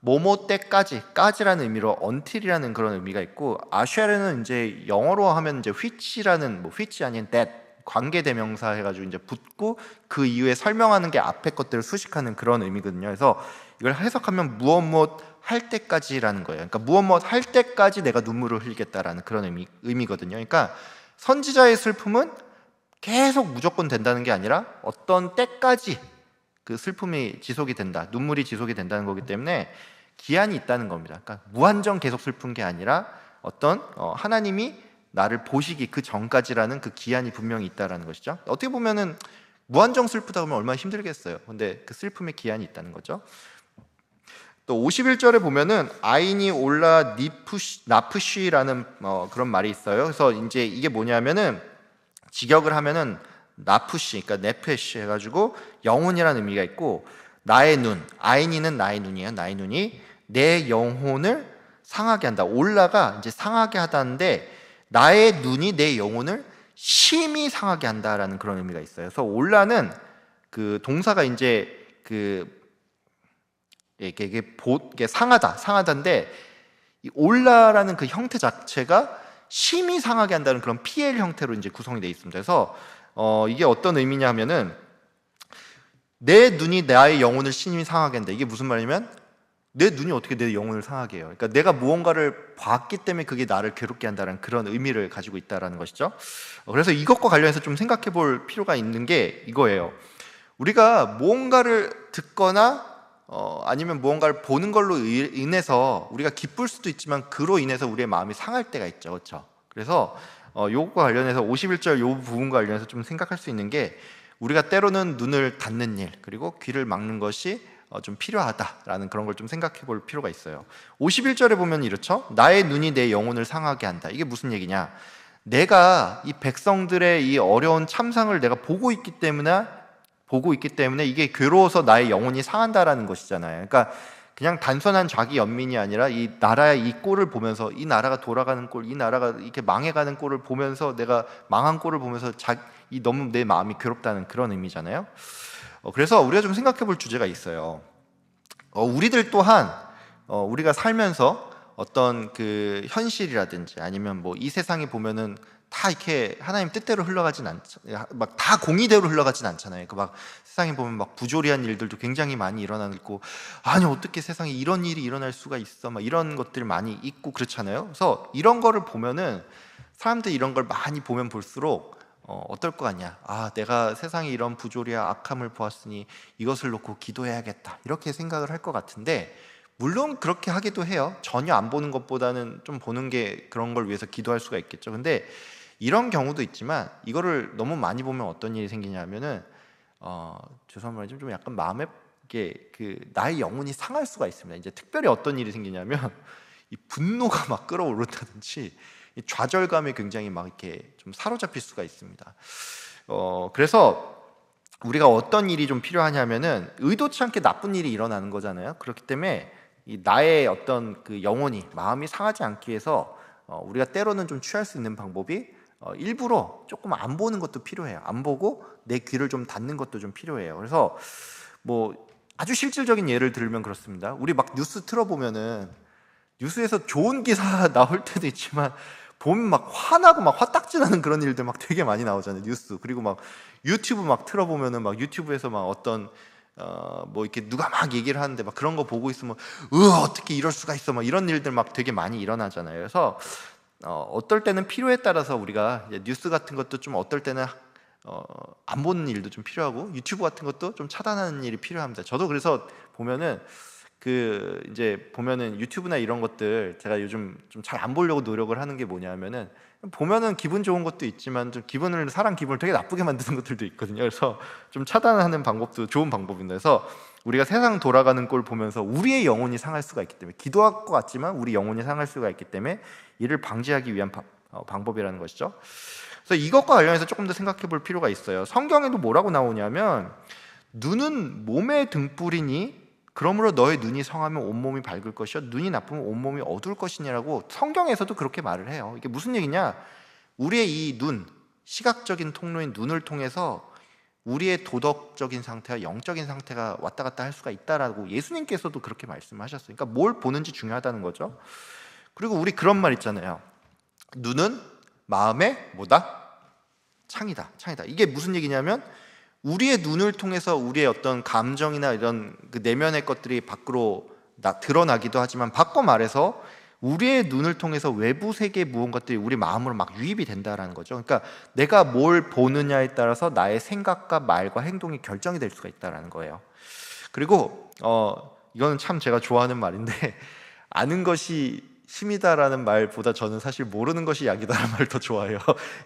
뭐뭐 때까지라는 의미로 until이라는 그런 의미가 있고 아쉐르는 이제 영어로 하면 이제 which라는 뭐 which 아닌 that 관계 대명사 해가지고 이제 붙고 그 이후에 설명하는 게 앞에 것들을 수식하는 그런 의미거든요. 그래서 이걸 해석하면 무엇 할 때까지라는 거예요. 그러니까 무엇 할 때까지 내가 눈물을 흘리겠다라는 그런 의미거든요. 그러니까 선지자의 슬픔은 계속 무조건 된다는 게 아니라 어떤 때까지 그 슬픔이 지속이 된다, 눈물이 지속이 된다는 거기 때문에 기한이 있다는 겁니다. 그러니까 무한정 계속 슬픈 게 아니라 어떤 하나님이 나를 보시기 그 전까지라는 그 기한이 분명히 있다라는 것이죠. 어떻게 보면은 무한정 슬프다 그러면 얼마나 힘들겠어요. 근데 그 슬픔의 기한이 있다는 거죠. 또 51절에 보면은 아인이 올라 나프쉬라는 그런 말이 있어요. 그래서 이제 이게 뭐냐면은 직역을 하면은 나프쉬, 그러니까 네페쉬 해가지고 영혼이라는 의미가 있고, 나의 눈, 아인이는 나의 눈이에요. 나의 눈이 내 영혼을 상하게 한다. 올라가 이제 상하게 하다는데, 나의 눈이 내 영혼을 심히 상하게 한다라는 그런 의미가 있어요. 그래서 올라는 그 동사가 이제 이게 상하다인데, 이 올라라는 그 형태 자체가 심히 상하게 한다는 그런 PL 형태로 이제 구성이 되어 있습니다. 그래서 이게 어떤 의미냐 하면은 내 눈이 나의 영혼을 심히 상하게 한다. 이게 무슨 말이냐면 내 눈이 어떻게 내 영혼을 상하게 해요? 그러니까 내가 무언가를 봤기 때문에 그게 나를 괴롭게 한다는 그런 의미를 가지고 있다라는 것이죠. 그래서 이것과 관련해서 좀 생각해 볼 필요가 있는 게 이거예요. 우리가 무언가를 듣거나 아니면 무언가를 보는 걸로 인해서 우리가 기쁠 수도 있지만 그로 인해서 우리의 마음이 상할 때가 있죠. 그렇죠? 그래서 요것과 관련해서 51절 요 부분과 관련해서 좀 생각할 수 있는 게, 우리가 때로는 눈을 닫는 일 그리고 귀를 막는 것이 좀 필요하다라는 그런 걸 좀 생각해 볼 필요가 있어요. 51절에 보면 이렇죠. 나의 눈이 내 영혼을 상하게 한다. 이게 무슨 얘기냐? 내가 이 백성들의 이 어려운 참상을 내가 보고 있기 때문에 이게 괴로워서 나의 영혼이 상한다라는 것이잖아요. 그러니까 그냥 단순한 자기 연민이 아니라 이 나라의 이 꼴을 보면서, 이 나라가 돌아가는 꼴, 이 나라가 이렇게 망해가는 꼴을 보면서, 내가 망한 꼴을 보면서 너무 내 마음이 괴롭다는 그런 의미잖아요. 그래서 우리가 좀 생각해 볼 주제가 있어요. 우리들 또한 우리가 살면서 어떤 그 현실이라든지 아니면 뭐 이 세상에 보면은 다 이렇게 하나님 뜻대로 흘러가진 막 다 공의대로 흘러가진 않잖아요. 그 막 세상에 보면 막 부조리한 일들도 굉장히 많이 일어나고, 아니 어떻게 세상에 이런 일이 일어날 수가 있어, 막 이런 것들이 많이 있고 그렇잖아요. 그래서 이런 거를 보면은 사람들이 이런 걸 많이 보면 볼수록 어떨 것 같냐? 아, 내가 세상에 이런 부조리와 악함을 보았으니 이것을 놓고 기도해야겠다, 이렇게 생각을 할 것 같은데, 물론 그렇게 하기도 해요. 전혀 안 보는 것보다는 좀 보는 게 그런 걸 위해서 기도할 수가 있겠죠. 근데 이런 경우도 있지만, 이거를 너무 많이 보면 어떤 일이 생기냐면은 죄송한 말이지만 좀 약간 마음에 나의 영혼이 상할 수가 있습니다. 이제 특별히 어떤 일이 생기냐면 이 분노가 막 끌어오른다든지 이 좌절감에 굉장히 막 이렇게 좀 사로잡힐 수가 있습니다. 그래서 우리가 어떤 일이 좀 필요하냐면은 의도치 않게 나쁜 일이 일어나는 거잖아요. 그렇기 때문에 이 나의 어떤 그 영혼이, 마음이 상하지 않기 위해서 우리가 때로는 좀 취할 수 있는 방법이 일부러 조금 안 보는 것도 필요해요. 안 보고 내 귀를 좀 닫는 것도 좀 필요해요. 그래서 뭐 아주 실질적인 예를 들면 그렇습니다. 우리 막 뉴스 틀어보면은 뉴스에서 좋은 기사 나올 때도 있지만 보면 막 화나고 막 화딱지나는 그런 일들 막 되게 많이 나오잖아요, 뉴스. 그리고 막 유튜브 막 틀어보면은 막 유튜브에서 막 어떤 뭐 이렇게 누가 막 얘기를 하는데 막 그런 거 보고 있으면 어떻게 이럴 수가 있어, 막 이런 일들 막 되게 많이 일어나잖아요. 그래서 어떨 때는 필요에 따라서 우리가 뉴스 같은 것도 좀 어떨 때는 안 보는 일도 좀 필요하고, 유튜브 같은 것도 좀 차단하는 일이 필요합니다. 저도 그래서 보면은 이제 보면은 유튜브나 이런 것들 제가 요즘 좀 잘 안 보려고 노력을 하는 게 뭐냐면은, 보면은 기분 좋은 것도 있지만 좀 사람 기분을 되게 나쁘게 만드는 것들도 있거든요. 그래서 좀 차단하는 방법도 좋은 방법입니다. 그래서 우리가 세상 돌아가는 꼴 보면서 우리의 영혼이 상할 수가 있기 때문에, 기도할 것 같지만 우리 영혼이 상할 수가 있기 때문에 이를 방지하기 위한 방법이라는 것이죠. 그래서 이것과 관련해서 조금 더 생각해 볼 필요가 있어요. 성경에도 뭐라고 나오냐면, 눈은 몸의 등불이니 그러므로 너의 눈이 성하면 온몸이 밝을 것이요 눈이 나쁘면 온몸이 어두울 것이냐라고 성경에서도 그렇게 말을 해요. 이게 무슨 얘기냐? 우리의 이 눈, 시각적인 통로인 눈을 통해서 우리의 도덕적인 상태와 영적인 상태가 왔다 갔다 할 수가 있다라고 예수님께서도 그렇게 말씀하셨어요. 그러니까 뭘 보는지 중요하다는 거죠. 그리고 우리 그런 말 있잖아요. 눈은 마음의 뭐다? 창이다. 이게 무슨 얘기냐면, 우리의 눈을 통해서 우리의 어떤 감정이나 이런 그 내면의 것들이 밖으로 드러나기도 하지만, 바꿔 말해서 우리의 눈을 통해서 외부 세계의 무언가들이 우리 마음으로 막 유입이 된다라는 거죠. 그러니까 내가 뭘 보느냐에 따라서 나의 생각과 말과 행동이 결정이 될 수가 있다라는 거예요. 그리고 이거는 참 제가 좋아하는 말인데 아는 것이 힘이다라는 말보다 저는 사실 모르는 것이 약이다라는 말을 더 좋아해요.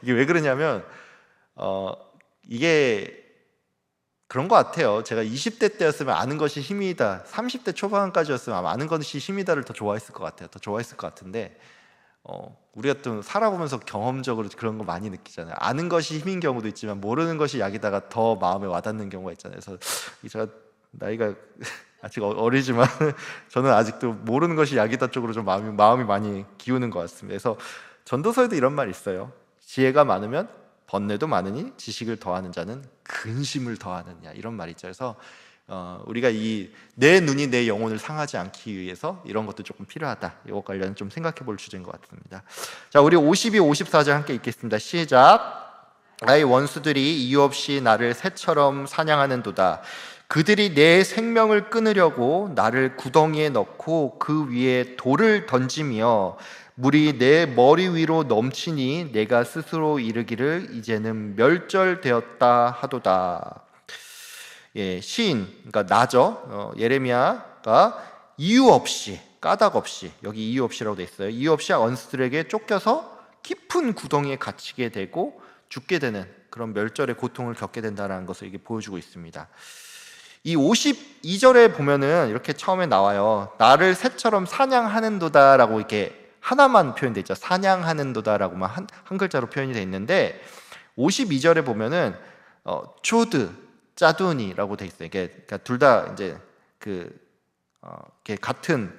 이게 왜 그러냐면 이게 그런 것 같아요. 제가 20대 때였으면 아는 것이 힘이다, 30대 초반까지였으면 아마 아는 것이 힘이다를 더 좋아했을 것 같아요. 더 좋아했을 것 같은데 우리가 또 살아보면서 경험적으로 그런 거 많이 느끼잖아요. 아는 것이 힘인 경우도 있지만 모르는 것이 약이다가 더 마음에 와닿는 경우가 있잖아요. 그래서 제가 나이가 아직 어리지만 저는 아직도 모르는 것이 약이다 쪽으로 좀 마음이 많이 기우는 것 같습니다. 그래서 전도서에도 이런 말이 있어요. 지혜가 많으면 번뇌도 많으니 지식을 더하는 자는 근심을 더하느냐, 이런 말이 있죠. 그래서 우리가 이 내 눈이 내 영혼을 상하지 않기 위해서 이런 것도 조금 필요하다, 이것 관련 좀 생각해 볼 주제인 것 같습니다. 자, 우리 52, 54절 함께 읽겠습니다. 시작. 나의 원수들이 이유 없이 나를 새처럼 사냥하는도다. 그들이 내 생명을 끊으려고 나를 구덩이에 넣고 그 위에 돌을 던지며 물이 내 머리 위로 넘치니 내가 스스로 이르기를 이제는 멸절되었다 하도다. 예, 시인, 그러니까 나죠. 예레미야가 이유 없이, 까닭 없이, 여기 이유 없이라고 돼 있어요. 이유 없이 원수들에게 쫓겨서 깊은 구덩이에 갇히게 되고 죽게 되는 그런 멸절의 고통을 겪게 된다는 것을 이게 보여주고 있습니다. 이 52절에 보면은 이렇게 처음에 나와요. 나를 새처럼 사냥하는도다라고 이렇게 하나만 표현되어 있죠. 사냥하는도다라고만 한 글자로 표현이 되어 있는데 52절에 보면은 조드, 짜두니라고 되어 있어요. 이게 그러니까 둘 다 이제 이렇게 같은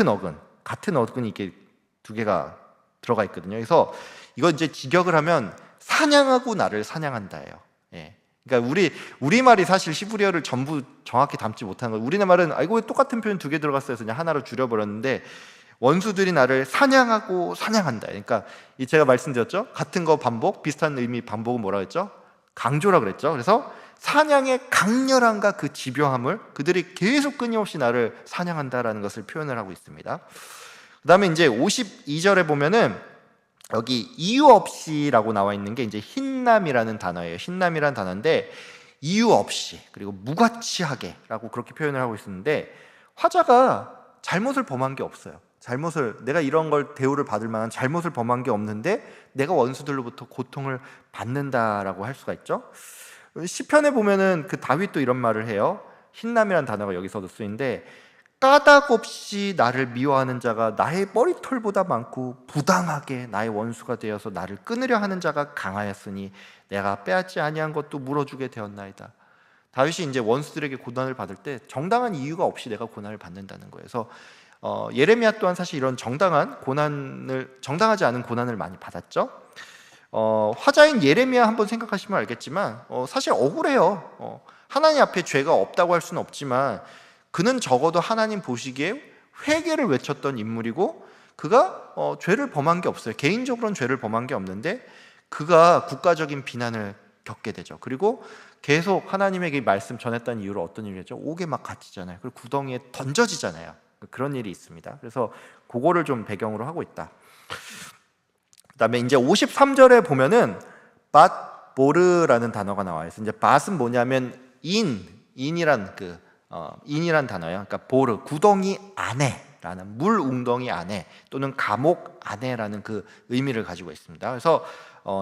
어근이 이렇게 두 개가 들어가 있거든요. 그래서 이거 이제 직역을 하면 사냥하고 나를 사냥한다예요. 예. 그러니까 우리말이 사실 히브리어를 전부 정확히 담지 못하는 거예요. 우리네 말은 왜 똑같은 표현 두 개 들어갔어요? 그래서 그냥 하나로 줄여버렸는데 원수들이 나를 사냥하고 사냥한다. 그러니까 제가 말씀드렸죠? 같은 거 반복, 비슷한 의미 반복은 뭐라 했죠? 강조라 그랬죠. 그래서 사냥의 강렬함과 그 집요함을 그들이 계속 끊임없이 나를 사냥한다라는 것을 표현을 하고 있습니다. 그 다음에 이제 52절에 보면은 여기 이유 없이라고 나와 있는 게 이제 흰남이라는 단어예요. 흰남이라는 단어인데 이유 없이, 그리고 무가치하게라고 그렇게 표현을 하고 있었는데 화자가 잘못을 범한 게 없어요. 내가 이런 걸 대우를 받을 만한 잘못을 범한 게 없는데 내가 원수들로부터 고통을 받는다라고 할 수가 있죠. 시편에 보면은 그 다윗도 이런 말을 해요. 흰남이라는 단어가 여기서도 쓰이는데 까닭 없이 나를 미워하는 자가 나의 머리털보다 많고 부당하게 나의 원수가 되어서 나를 끊으려 하는 자가 강하였으니 내가 빼앗지 아니한 것도 물어주게 되었나이다. 다윗이 이제 원수들에게 고난을 받을 때 정당한 이유가 없이 내가 고난을 받는다는 거예요. 그래서 예레미야 또한 사실 이런 정당하지 않은 고난을 많이 받았죠. 화자인 예레미야 한번 생각하시면 알겠지만 사실 억울해요. 하나님 앞에 죄가 없다고 할 수는 없지만 그는 적어도 하나님 보시기에 회개를 외쳤던 인물이고 그가 죄를 범한 게 없어요. 개인적으로는 죄를 범한 게 없는데 그가 국가적인 비난을 겪게 되죠. 그리고 계속 하나님에게 말씀 전했다는 이유로 어떤 일이죠? 옥에 막 갇히잖아요. 그리고 구덩이에 던져지잖아요. 그런 일이 있습니다. 그래서 그거를 좀 배경으로 하고 있다. 그 다음에 이제 53절에 보면은 밧보르라는 단어가 나와요. 그래서 이제 밧은 뭐냐면 인이란 인이란 단어예요. 그러니까 보르, 구덩이 안에라는, 물 웅덩이 안에 또는 감옥 안에라는 그 의미를 가지고 있습니다. 그래서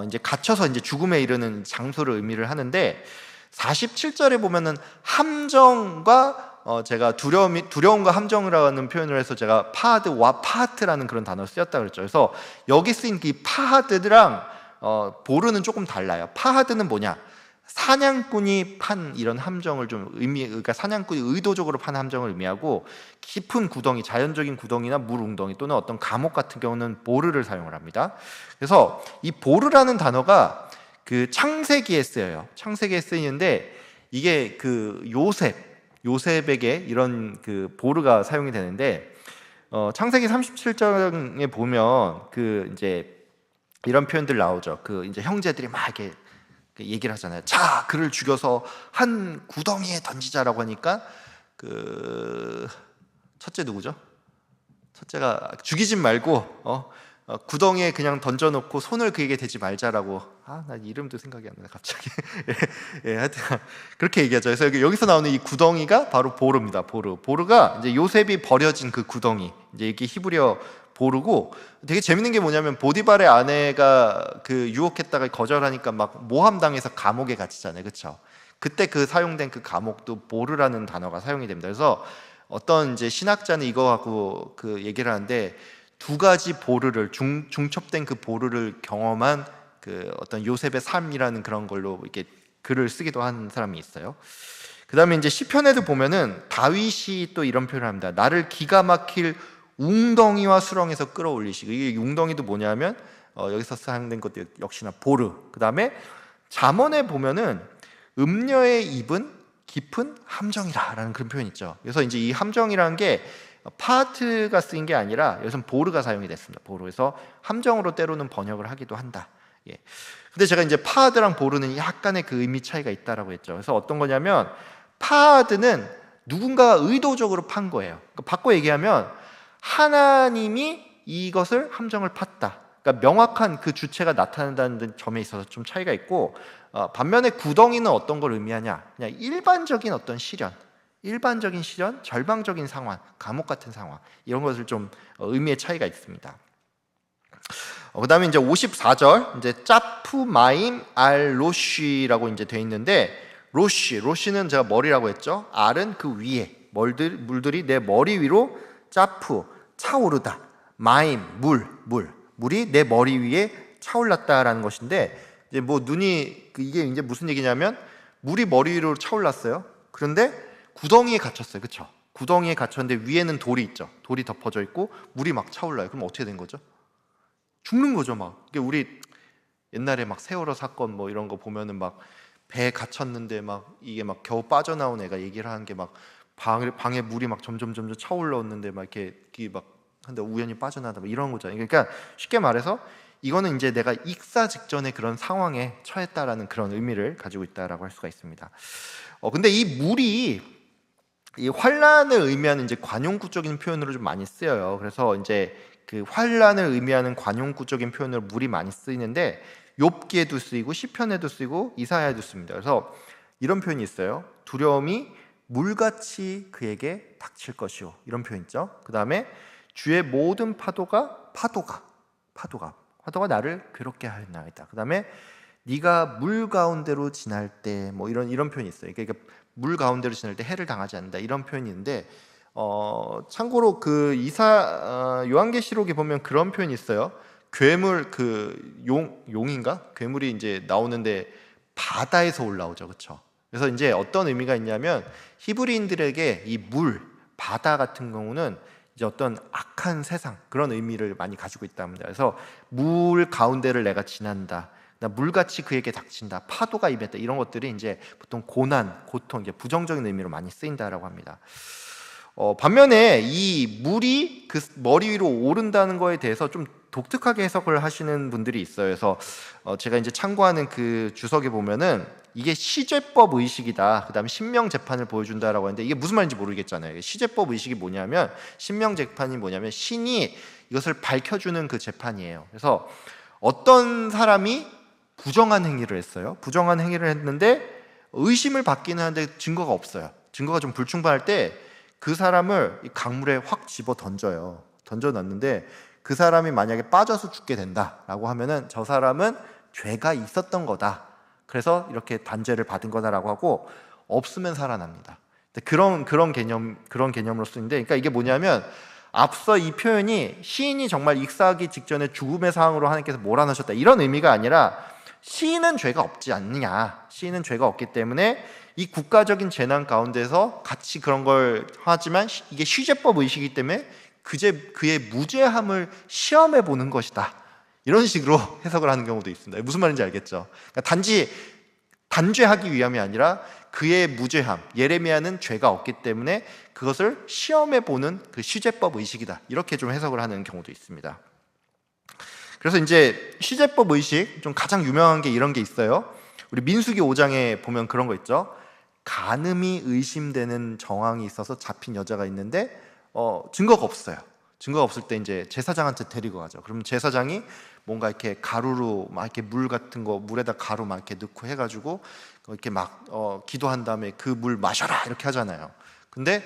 이제 갇혀서 이제 죽음에 이르는 장소를 의미를 하는데 47절에 보면은 함정과 제가 두려움과 함정이라는 표현을 해서 제가 파하드와 파하트라는 그런 단어를 쓰였다 그랬죠. 그래서 여기 쓰인 이 파하드랑 보르는 조금 달라요. 파하드는 뭐냐? 사냥꾼이 판 이런 함정을 그러니까 사냥꾼이 의도적으로 판 함정을 의미하고, 깊은 구덩이, 자연적인 구덩이나 물 웅덩이 또는 어떤 감옥 같은 경우는 보르를 사용을 합니다. 그래서 이 보르라는 단어가 그 창세기에 쓰여요. 창세기에 쓰이는데 이게 그 요셉에게 이런 그 보르가 사용이 되는데 창세기 37장에 보면 그 이제 이런 표현들 나오죠. 그 이제 형제들이 막 이렇게 얘기를 하잖아요. 자, 그를 죽여서 한 구덩이에 던지자라고 하니까 그 첫째 누구죠? 첫째가 죽이진 말고 구덩이에 그냥 던져놓고 손을 그에게 대지 말자라고. 나 이름도 생각이 안 나네 갑자기. 예, 하여튼 그렇게 얘기하죠. 그래서 여기서 나오는 이 구덩이가 바로 보르입니다. 보르가 이제 요셉이 버려진 그 구덩이, 이제 이게 히브리어 보르고, 되게 재밌는 게 뭐냐면 보디발의 아내가 그 유혹했다가 거절하니까 막 모함당해서 감옥에 갇히잖아요, 그렇죠? 그때 그 사용된 그 감옥도 보르라는 단어가 사용이 됩니다. 그래서 어떤 이제 신학자는 이거 갖고 그 얘기를 하는데, 두 가지 보르를 중첩된 그 보르를 경험한 그 어떤 요셉의 삶이라는 그런 걸로 이렇게 글을 쓰기도 한 사람이 있어요. 그 다음에 이제 시편에도 보면은 다윗이 또 이런 표현을 합니다. 나를 기가 막힐 웅덩이와 수렁에서 끌어올리시고, 이게 웅덩이도 뭐냐면 여기서 사용된 것도 역시나 보르. 그 다음에 잠언에 보면은 음녀의 입은 깊은 함정이라라는 그런 표현이 있죠. 그래서 이제 이 함정이라는 게 파트가 쓰인 게 아니라 여기서는 보르가 사용이 됐습니다. 보르에서 함정으로 때로는 번역을 하기도 한다. 예. 근데 제가 이제 파드랑 보르는 약간의 그 의미 차이가 있다라고 했죠. 그래서 어떤 거냐면, 파드는 누군가가 의도적으로 판 거예요. 그러니까 바꿔 얘기하면 하나님이 이것을 함정을 팠다. 그러니까 명확한 그 주체가 나타난다는 점에 있어서 좀 차이가 있고, 반면에 구덩이는 어떤 걸 의미하냐? 그냥 일반적인 어떤 시련, 절망적인 상황, 감옥 같은 상황, 이런 것을 좀 의미의 차이가 있습니다. 그 다음에 이제 54절, 이제 짜푸 마임 알 로쉬라고 이제 돼 있는데, 로쉬는 제가 머리라고 했죠. 알은 그 위에, 물들이 내 머리 위로 짜푸, 차오르다. 마임, 물이 내 머리 위에 차올랐다라는 것인데, 이제 뭐 이게 이제 무슨 얘기냐면, 물이 머리 위로 차올랐어요. 그런데 구덩이에 갇혔어요, 그렇죠? 구덩이에 갇혔는데 위에는 돌이 있죠. 돌이 덮어져 있고 물이 막 차올라요. 그럼 어떻게 된 거죠? 죽는 거죠, 막. 우리 옛날에 막 세월호 사건 뭐 이런 거 보면은 막 배에 갇혔는데 막 이게 막 겨우 빠져나온 애가 얘기를 하는 게 막 방에 물이 막 점점 차올라오는데 막 이렇게 막 한데 우연히 빠져나다 뭐 이런 거잖아요. 그러니까 쉽게 말해서 이거는 이제 내가 익사 직전에 그런 상황에 처했다라는 그런 의미를 가지고 있다라고 할 수가 있습니다. 근데 이 물이 이 환란을 의미하는 이제 관용구적인 표현으로 좀 많이 쓰여요. 그래서 이제 그 환란을 의미하는 관용구적인 표현으로 물이 많이 쓰이는데, 욥기에도 쓰이고 시편에도 쓰이고 이사야에도 씁니다. 그래서 이런 표현이 있어요. 두려움이 물같이 그에게 닥칠 것이요, 이런 표현 있죠. 그 다음에 주의 모든 파도가 나를 괴롭게 하였나이다. 그 다음에 네가 물 가운데로 지날 때, 뭐 이런 표현이 있어요. 그러니까 물 가운데로 지날 때 해를 당하지 않는다, 이런 표현이 있는데, 참고로 그 요한계시록에 보면 그런 표현이 있어요. 괴물, 그 용인가? 괴물이 이제 나오는데 바다에서 올라오죠, 그렇죠? 그래서 이제 어떤 의미가 있냐면, 히브리인들에게 이 바다 같은 경우는 이제 어떤 악한 세상, 그런 의미를 많이 가지고 있답니다. 그래서 물 가운데를 내가 지난다, 물같이 그에게 닥친다, 파도가 임했다, 이런 것들이 이제 보통 고난, 고통, 이제 부정적인 의미로 많이 쓰인다라고 합니다. 반면에 이 물이 그 머리 위로 오른다는 거에 대해서 좀 독특하게 해석을 하시는 분들이 있어요. 그래서 제가 이제 참고하는 그 주석에 보면은 이게 시제법 의식이다, 그 다음에 신명재판을 보여준다라고 하는데, 이게 무슨 말인지 모르겠잖아요. 시제법 의식이 뭐냐면, 신명재판이 뭐냐면 신이 이것을 밝혀주는 그 재판이에요. 그래서 어떤 사람이 부정한 행위를 했어요. 부정한 행위를 했는데 의심을 받기는 하는데 증거가 없어요. 증거가 좀 불충분할 때 그 사람을 이 강물에 확 집어 던져놨는데, 그 사람이 만약에 빠져서 죽게 된다라고 하면은 저 사람은 죄가 있었던 거다, 그래서 이렇게 단죄를 받은 거다라고 하고, 없으면 살아납니다. 그런 개념으로 쓰는데, 그러니까 이게 뭐냐면, 앞서 이 표현이 시인이 정말 익사하기 직전에 죽음의 상황으로 하나님께서 몰아넣으셨다, 이런 의미가 아니라, 시인은 죄가 없지 않느냐, 시인은 죄가 없기 때문에 이 국가적인 재난 가운데서 같이 그런 걸 하지만, 이게 시제법 의식이기 때문에 그의 무죄함을 시험해 보는 것이다, 이런 식으로 해석을 하는 경우도 있습니다. 무슨 말인지 알겠죠? 그러니까 단지 단죄하기 위함이 아니라 그의 무죄함, 예레미야는 죄가 없기 때문에 그것을 시험해 보는 그 시제법 의식이다, 이렇게 좀 해석을 하는 경우도 있습니다. 그래서 이제 시제법 의식 좀 가장 유명한 게 이런 게 있어요. 우리 민수기 5장에 보면 그런 거 있죠. 간음이 의심되는 정황이 있어서 잡힌 여자가 있는데 증거가 없어요. 증거가 없을 때 이제 제사장한테 데리고 가죠. 그러면 제사장이 뭔가 이렇게 가루로 막 이렇게 물 같은 거 물에다 가루 막 이렇게 넣고 해가지고 이렇게 막 기도한 다음에 그 물 마셔라 이렇게 하잖아요. 근데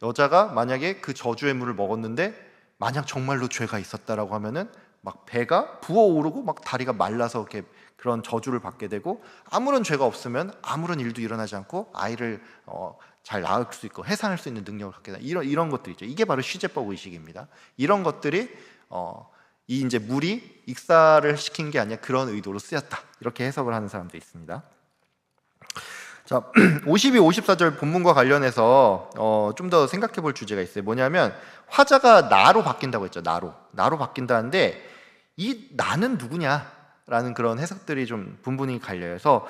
여자가 만약에 그 저주의 물을 먹었는데 만약 정말로 죄가 있었다라고 하면은 막 배가 부어오르고 막 다리가 말라서 이렇게 그런 저주를 받게 되고, 아무런 죄가 없으면 아무런 일도 일어나지 않고 아이를 잘 낳을 수 있고 해산할 수 있는 능력을 갖게 된다. 이런 것들 있죠. 이게 바로 시제법 의식입니다. 이런 것들이 이 이제 물이 익사를 시킨 게 아니라 그런 의도로 쓰였다. 이렇게 해석을 하는 사람도 있습니다. 자, 52, 54절 본문과 관련해서 좀 더 생각해 볼 주제가 있어요. 뭐냐면 화자가 나로 바뀐다고 했죠. 나로 바뀐다는데 이 나는 누구냐라는 그런 해석들이 좀 분분히 갈려요. 그래서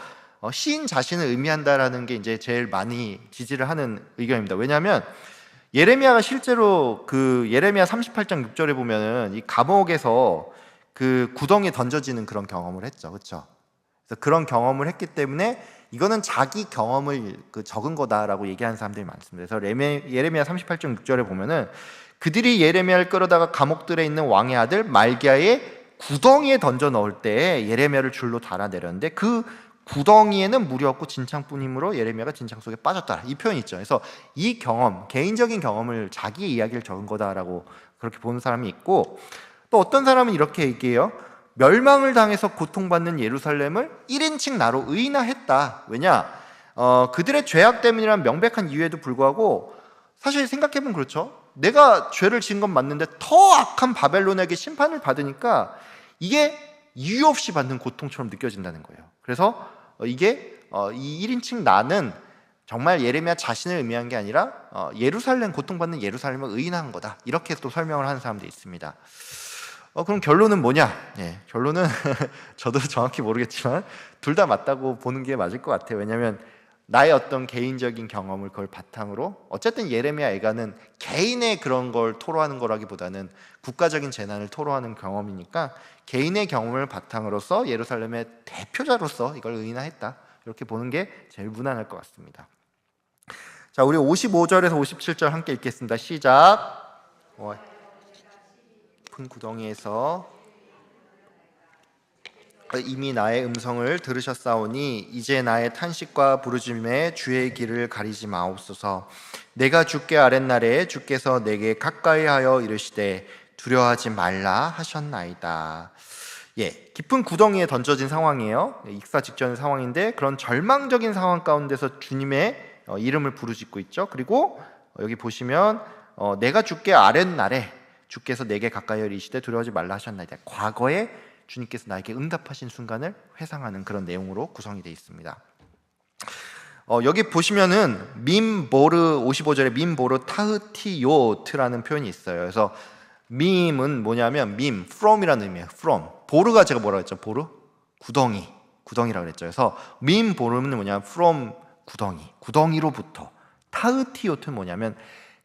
시인 자신을 의미한다라는 게 이제 제일 많이 지지를 하는 의견입니다. 왜냐하면 예레미야가 실제로 그 예레미야 38장 6절에 보면은 이 감옥에서 그 구덩이에 던져지는 그런 경험을 했죠. 그렇죠? 그래서 그런 경험을 했기 때문에 이거는 자기 경험을 적은 거다라고 얘기하는 사람들이 많습니다. 그래서 예레미야 38장 6절에 보면은 그들이 예레미야를 끌어다가 감옥들에 있는 왕의 아들 말기야의 구덩이에 던져 넣을 때 예레미야를 줄로 달아내렸는데 그 구덩이에는 물이 없고 진창뿐이므로 예레미야가 진창 속에 빠졌다. 이 표현이 있죠. 그래서 이 경험, 개인적인 경험을 자기의 이야기를 적은 거다라고 그렇게 보는 사람이 있고, 또 어떤 사람은 이렇게 얘기해요. 멸망을 당해서 고통받는 예루살렘을 1인칭 나로 의인화했다. 왜냐? 그들의 죄악 때문이라는 명백한 이유에도 불구하고 사실 생각해보면 그렇죠. 내가 죄를 지은 건 맞는데 더 악한 바벨론에게 심판을 받으니까 이게 이유 없이 받는 고통처럼 느껴진다는 거예요. 그래서 이게 이 1인칭 나는 정말 예레미야 자신을 의미한 게 아니라 예루살렘, 고통받는 예루살렘을 의인화한 거다. 이렇게 또 설명을 하는 사람도 있습니다. 그럼 결론은 뭐냐? 결론은 저도 정확히 모르겠지만 둘 다 맞다고 보는 게 맞을 것 같아요. 왜냐하면 나의 어떤 개인적인 경험을 그걸 바탕으로, 어쨌든 예레미야 애가는 개인의 그런 걸 토로하는 거라기보다는 국가적인 재난을 토로하는 경험이니까 개인의 경험을 바탕으로서 예루살렘의 대표자로서 이걸 의인화했다. 이렇게 보는 게 제일 무난할 것 같습니다. 자, 우리 55절에서 57절 함께 읽겠습니다. 시작. 큰 구덩이에서 이미 나의 음성을 들으셨사오니 이제 나의 탄식과 부르짖음에 주의 길을 가리지 마옵소서. 내가 주께 아랫날에 주께서 내게 가까이하여 이르시되 두려워하지 말라 하셨나이다. 깊은 구덩이에 던져진 상황이에요. 익사 직전의 상황인데 그런 절망적인 상황 가운데서 주님의 이름을 부르짖고 있죠. 그리고 여기 보시면 내가 주께 아랫날에 주께서 내게 가까이 이르시되 두려워하지 말라 하셨나이다. 과거에 주님께서 나에게 응답하신 순간을 회상하는 그런 내용으로 구성이 되어 있습니다. 여기 보시면은 밈보르 55절에 밈보르 타흐티요트라는 표현이 있어요. 그래서 밈은 뭐냐면 from이라는 의미예요. from. 보르가 제가 뭐라고 했죠? 보르? 구덩이라고 그랬죠. 그래서 밈보르는 뭐냐면 from 구덩이로부터. 타흐티요트는 뭐냐면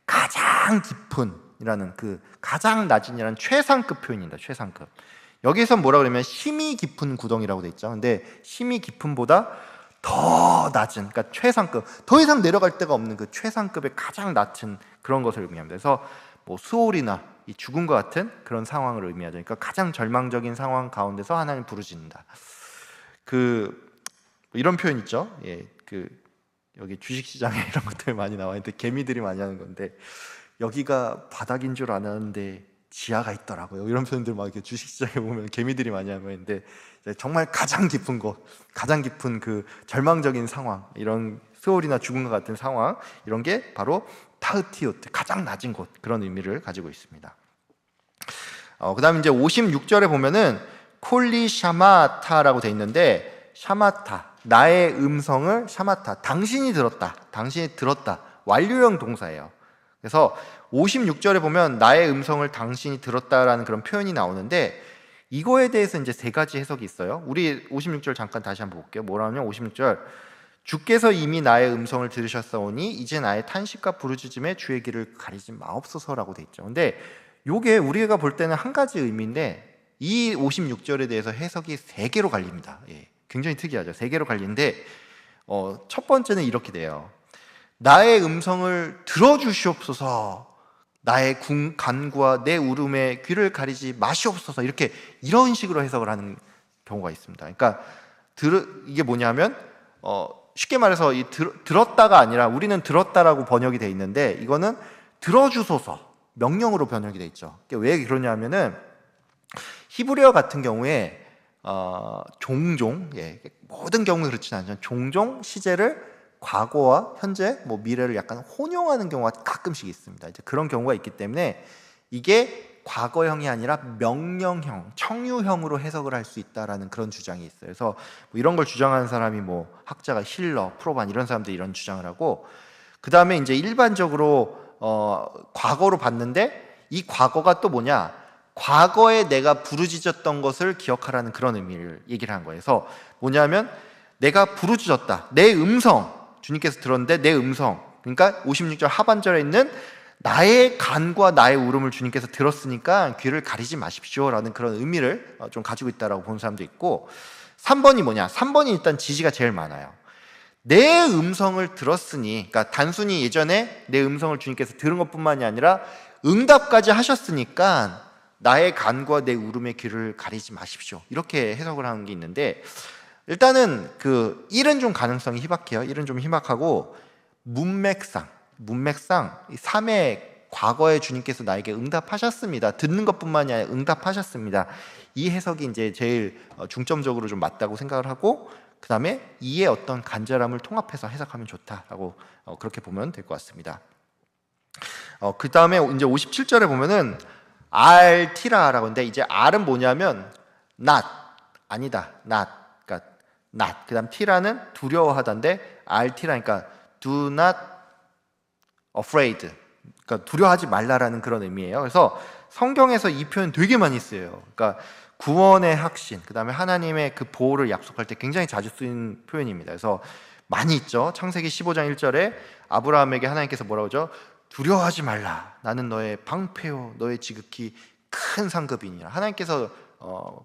가장 깊은이라는 그 가장 낮은이라는 최상급 표현입니다. 최상급. 여기서 뭐라 그러면 힘이 깊은 구덩이라고 돼 있죠. 근데 힘이 깊음보다 더 낮은, 그러니까 최상급, 더 이상 내려갈 데가 없는 그 최상급의 가장 낮은 그런 것을 의미합니다. 그래서 뭐 수월이나 이 죽음과 같은 그런 상황을 의미하죠. 그러니까 가장 절망적인 상황 가운데서 하나님 부르짖는다. 이런 표현 있죠. 여기 주식시장에 이런 것들 많이 나와 있는데 개미들이 많이 하는 건데 여기가 바닥인 줄 알았는데 지하가 있더라고요. 이런 표현들 막 이렇게 주식시장에 보면 개미들이 많이 하고 있는데 정말 가장 깊은 곳, 가장 깊은 그 절망적인 상황, 이런 수월이나 죽음과 같은 상황, 이런 게 바로 타흐티오트, 가장 낮은 곳, 그런 의미를 가지고 있습니다. 그 다음에 이제 56절에 보면은 콜리 샤마타라고 돼 있는데, 샤마타, 나의 음성을 샤마타, 당신이 들었다, 완료형 동사예요. 그래서 56절에 보면 나의 음성을 당신이 들었다라는 그런 표현이 나오는데, 이거에 대해서 이제 세 가지 해석이 있어요. 우리 56절 잠깐 다시 한번 볼게요. 뭐라면 56절, 주께서 이미 나의 음성을 들으셨사오니 이제 나의 탄식과 부르짖음에 주의 길을 가리지 마옵소서라고 돼 있죠. 근데 요게 우리가 볼 때는 한 가지 의미인데 이 56절에 대해서 해석이 세 개로 갈립니다. 굉장히 특이하죠. 세 개로 갈리는데 첫 번째는 이렇게 돼요. 나의 음성을 들어주시옵소서. 나의 간구와 내 울음에 귀를 가리지 마시옵소서, 이런 식으로 해석을 하는 경우가 있습니다. 그러니까 이게 뭐냐면 쉽게 말해서 들었다가 아니라, 우리는 들었다라고 번역이 돼 있는데 이거는 들어주소서, 명령으로 번역이 돼 있죠. 왜 그러냐면은 히브리어 같은 경우에 종종, 모든 경우에 그렇지는 않지만 종종 시제를 과거와 현재, 미래를 약간 혼용하는 경우가 가끔씩 있습니다. 이제 그런 경우가 있기 때문에 이게 과거형이 아니라 명령형, 청유형으로 해석을 할 수 있다라는 그런 주장이 있어요. 그래서 이런 걸 주장하는 사람이 학자가 힐러, 프로반 이런 사람들이 이런 주장을 하고, 그 다음에 이제 일반적으로 과거로 봤는데 이 과거가 또 뭐냐? 과거에 내가 부르짖었던 것을 기억하라는 그런 의미를 얘기를 한 거예요. 그래서 뭐냐면 내가 부르짖었다, 내 음성, 주님께서 들었는데 내 음성, 그러니까 56절 하반절에 있는 나의 간과 나의 울음을 주님께서 들었으니까 귀를 가리지 마십시오 라는 그런 의미를 좀 가지고 있다라고 보는 사람도 있고, 3번이 뭐냐? 3번이 일단 지지가 제일 많아요. 내 음성을 들었으니, 그러니까 단순히 예전에 내 음성을 주님께서 들은 것뿐만이 아니라 응답까지 하셨으니까 나의 간과 내 울음의 귀를 가리지 마십시오, 이렇게 해석을 하는 게 있는데, 일단은 1은 좀 가능성이 희박해요. 1은 좀 희박하고, 문맥상 이 3의 과거에 주님께서 나에게 응답하셨습니다, 듣는 것뿐만이 아니라 응답하셨습니다, 이 해석이 이제 제일 중점적으로 좀 맞다고 생각을 하고, 그 다음에 2의 어떤 간절함을 통합해서 해석하면 좋다라고 그렇게 보면 될 것 같습니다. 그 다음에 이제 57절에 보면은 RT라라고 하는데, 이제 R은 뭐냐면 not, 아니다, not, 그러니까 not, 그 다음 T라는 두려워하다인데 RT라니까 do not afraid, 그러니까 두려워하지 말라라는 그런 의미예요. 그래서 성경에서 이 표현 되게 많이 쓰여요. 그러니까 구원의 확신, 그 다음에 하나님의 그 보호를 약속할 때 굉장히 자주 쓰이는 표현입니다. 그래서 많이 있죠. 창세기 15장 1절에 아브라함에게 하나님께서 뭐라고 하죠? 두려워하지 말라, 나는 너의 방패요 너의 지극히 큰 상급이니라. 하나님께서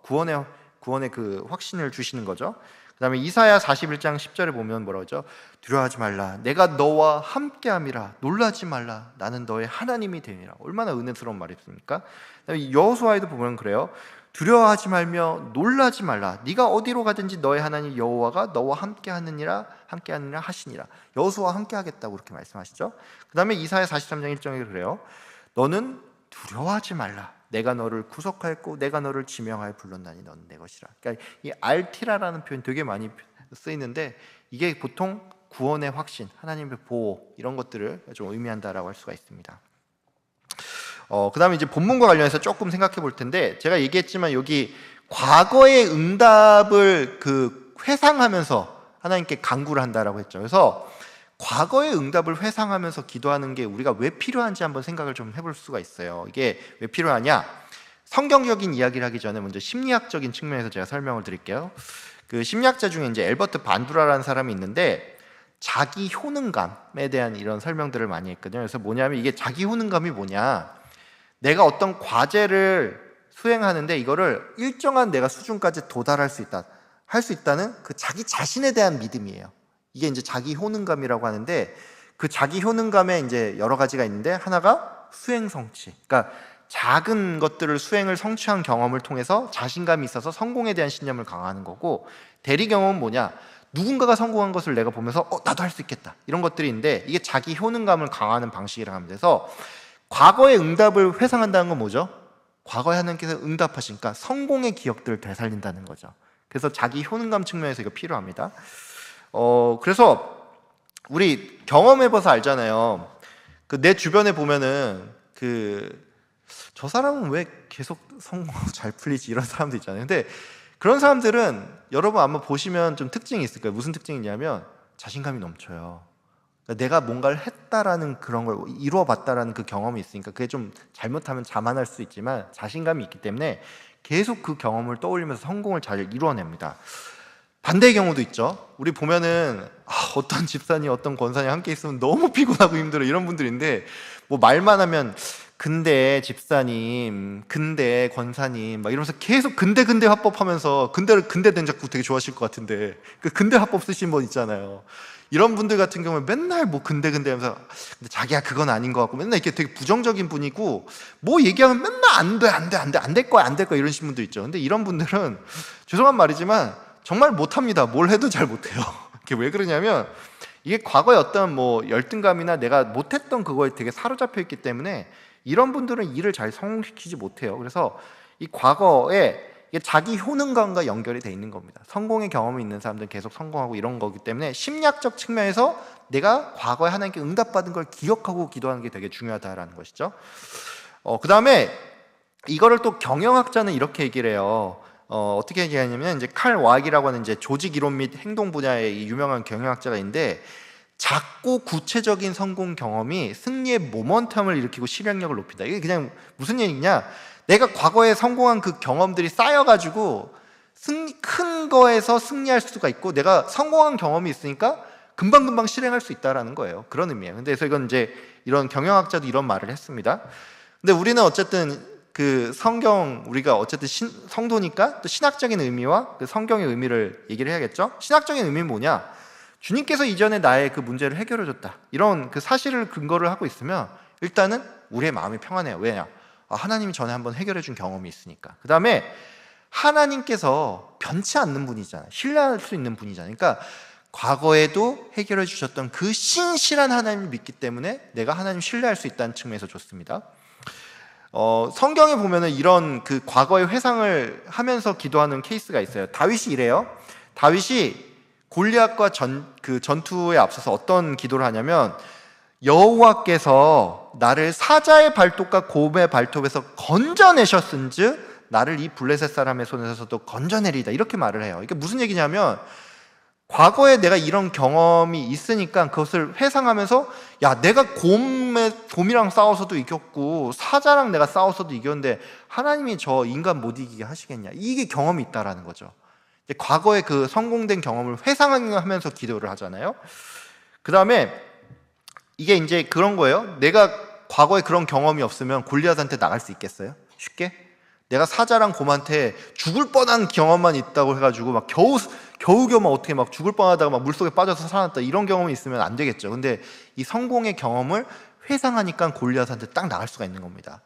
구원의 그 확신을 주시는 거죠. 그 다음에 이사야 41장 10절에 보면 뭐라고 하죠? 두려워하지 말라, 내가 너와 함께함이라, 놀라지 말라, 나는 너의 하나님이 되니라. 얼마나 은혜스러운 말입니까? 그다음에 여호수아에도 보면 그래요. 두려워하지 말며 놀라지 말라, 네가 어디로 가든지 너의 하나님 여호와가 너와 함께하느니라 하시니라. 여호수아와 함께하겠다고 그렇게 말씀하시죠. 그 다음에 이사야 43장 1절에 그래요. 너는 두려워하지 말라, 내가 너를 구속하였고 내가 너를 지명하여 불렀나니 너는 내 것이라. 그러니까 이 알티라라는 표현 되게 많이 쓰이는데, 이게 보통 구원의 확신, 하나님의 보호, 이런 것들을 좀 의미한다라고 할 수가 있습니다. 그 다음에 이제 본문과 관련해서 조금 생각해 볼 텐데, 제가 얘기했지만 여기 과거의 응답을 회상하면서 하나님께 간구를 한다라고 했죠. 그래서 과거의 응답을 회상하면서 기도하는 게 우리가 왜 필요한지 한번 생각을 좀 해볼 수가 있어요. 이게 왜 필요하냐? 성경적인 이야기를 하기 전에 먼저 심리학적인 측면에서 제가 설명을 드릴게요. 그 심리학자 중에 이제 엘버트 반두라라는 사람이 있는데, 자기 효능감에 대한 이런 설명들을 많이 했거든요. 그래서 뭐냐면, 이게 자기 효능감이 뭐냐? 내가 어떤 과제를 수행하는데 이거를 일정한 내가 수준까지 도달할 수 있다, 할 수 있다는 그 자기 자신에 대한 믿음이에요. 이게 이제 자기 효능감이라고 하는데, 그 자기 효능감에 이제 여러 가지가 있는데, 하나가 수행 성취. 그러니까 작은 것들을 수행을 성취한 경험을 통해서 자신감이 있어서 성공에 대한 신념을 강화하는 거고, 대리 경험은 뭐냐? 누군가가 성공한 것을 내가 보면서 나도 할 수 있겠다, 이런 것들이 있는데, 이게 자기 효능감을 강화하는 방식이라고 합니다. 그래서 과거의 응답을 회상한다는 건 뭐죠? 과거에 하나님께서 응답하시니까 성공의 기억들을 되살린다는 거죠. 그래서 자기 효능감 측면에서 이거 필요합니다. 그래서 우리 경험해봐서 알잖아요. 내 주변에 보면은 저 사람은 왜 계속 성공하고 잘 풀리지, 이런 사람도 있잖아요. 근데 그런 사람들은 여러분 아마 보시면 좀 특징이 있을 거예요. 무슨 특징이냐면 자신감이 넘쳐요. 그러니까 내가 뭔가를 했다라는 그런 걸 이루어봤다라는 그 경험이 있으니까, 그게 좀 잘못하면 자만할 수 있지만 자신감이 있기 때문에 계속 그 경험을 떠올리면서 성공을 잘 이루어냅니다. 반대의 경우도 있죠. 우리 보면은 어떤 집사님, 어떤 권사님 함께 있으면 너무 피곤하고 힘들어, 이런 분들인데, 뭐 말만 하면 근데 집사님, 근데 권사님 막 이러면서 계속 근데 화법하면서 근대 된작구 되게 좋아하실 것 같은데 그 근대 화법 쓰신 분 있잖아요. 이런 분들 같은 경우는 맨날 뭐 근데 하면서 근데 자기야 그건 아닌 것 같고 맨날 이렇게 되게 부정적인 분이고 뭐 얘기하면 맨날 안 될 거야 이런 분도 있죠. 근데 이런 분들은 죄송한 말이지만 정말 못합니다. 뭘 해도 잘 못해요. 이게 왜 그러냐면 이게 과거에 어떤 뭐 열등감이나 내가 못했던 그거에 되게 사로잡혀 있기 때문에 이런 분들은 일을 잘 성공시키지 못해요. 그래서 이 과거에 이게 자기 효능감과 연결이 돼 있는 겁니다. 성공의 경험이 있는 사람들은 계속 성공하고 이런 거기 때문에 심리학적 측면에서 내가 과거에 하나님께 응답받은 걸 기억하고 기도하는 게 되게 중요하다라는 것이죠. 그 다음에 이거를 또 경영학자는 이렇게 얘기를 해요. 어떻게 얘기하냐면 이제 칼 와익이라고 하는 이제 조직 이론 및 행동 분야의 유명한 경영학자가 있는데 작고 구체적인 성공 경험이 승리의 모멘텀을 일으키고 실행력을 높인다. 이게 그냥 무슨 얘기냐? 내가 과거에 성공한 그 경험들이 쌓여가지고 큰 거에서 승리할 수가 있고 내가 성공한 경험이 있으니까 금방금방 실행할 수 있다라는 거예요. 그런 의미예요. 근데 그래서 이건 이제 이런 경영학자도 이런 말을 했습니다. 근데 우리는 어쨌든 그 성경 우리가 어쨌든 성도니까 또 신학적인 의미와 그 성경의 의미를 얘기를 해야겠죠. 신학적인 의미는 뭐냐? 주님께서 이전에 나의 그 문제를 해결해 줬다 이런 그 사실을 근거를 하고 있으면 일단은 우리의 마음이 평안해요. 왜냐? 하나님이 전에 한번 해결해 준 경험이 있으니까. 그 다음에 하나님께서 변치 않는 분이잖아요. 신뢰할 수 있는 분이잖아요. 그러니까 과거에도 해결해 주셨던 그 신실한 하나님을 믿기 때문에 내가 하나님 신뢰할 수 있다는 측면에서 좋습니다. 성경에 보면은 이런 그 과거의 회상을 하면서 기도하는 케이스가 있어요. 다윗이 이래요. 다윗이 골리앗과 전투에 앞서서 어떤 기도를 하냐면 여호와께서 나를 사자의 발톱과 곰의 발톱에서 건져내셨은즉 나를 이 블레셋 사람의 손에서도 건져내리다 이렇게 말을 해요. 이게 무슨 얘기냐면 과거에 내가 이런 경험이 있으니까 그것을 회상하면서 야 내가 곰이랑 싸워서도 이겼고 사자랑 내가 싸워서도 이겼는데 하나님이 저 인간 못 이기게 하시겠냐 이게 경험이 있다라는 거죠. 과거의 그 성공된 경험을 회상하면서 기도를 하잖아요. 그 다음에 이게 이제 그런 거예요. 내가 과거에 그런 경험이 없으면 골리앗한테 나갈 수 있겠어요? 쉽게? 내가 사자랑 곰한테 죽을 뻔한 경험만 있다고 해가지고 막 겨우 막 어떻게 막 죽을 뻔하다가 막 물속에 빠져서 살아났다 이런 경험이 있으면 안 되겠죠. 근데 이 성공의 경험을 회상하니까 골리앗한테 딱 나갈 수가 있는 겁니다.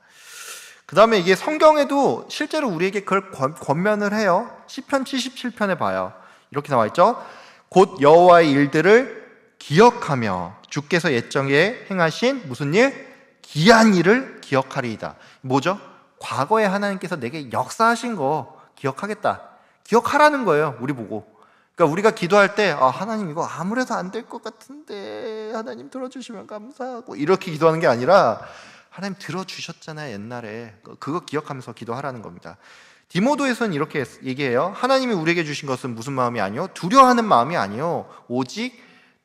그 다음에 이게 성경에도 실제로 우리에게 그걸 권면을 해요. 시편 77편에 봐요. 이렇게 나와 있죠. 곧 여호와의 일들을 기억하며 주께서 옛적에 행하신 무슨 일? 기한 일을 기억하리이다. 뭐죠? 과거에 하나님께서 내게 역사하신 거 기억하겠다. 기억하라는 거예요. 우리 보고. 그러니까 우리가 기도할 때 하나님 이거 아무래도 안 될 것 같은데 하나님 들어주시면 감사하고 이렇게 기도하는 게 아니라 하나님 들어주셨잖아요 옛날에. 그거 기억하면서 기도하라는 겁니다. 디모도에서는 이렇게 얘기해요. 하나님이 우리에게 주신 것은 무슨 마음이 아니요? 두려워하는 마음이 아니요 오직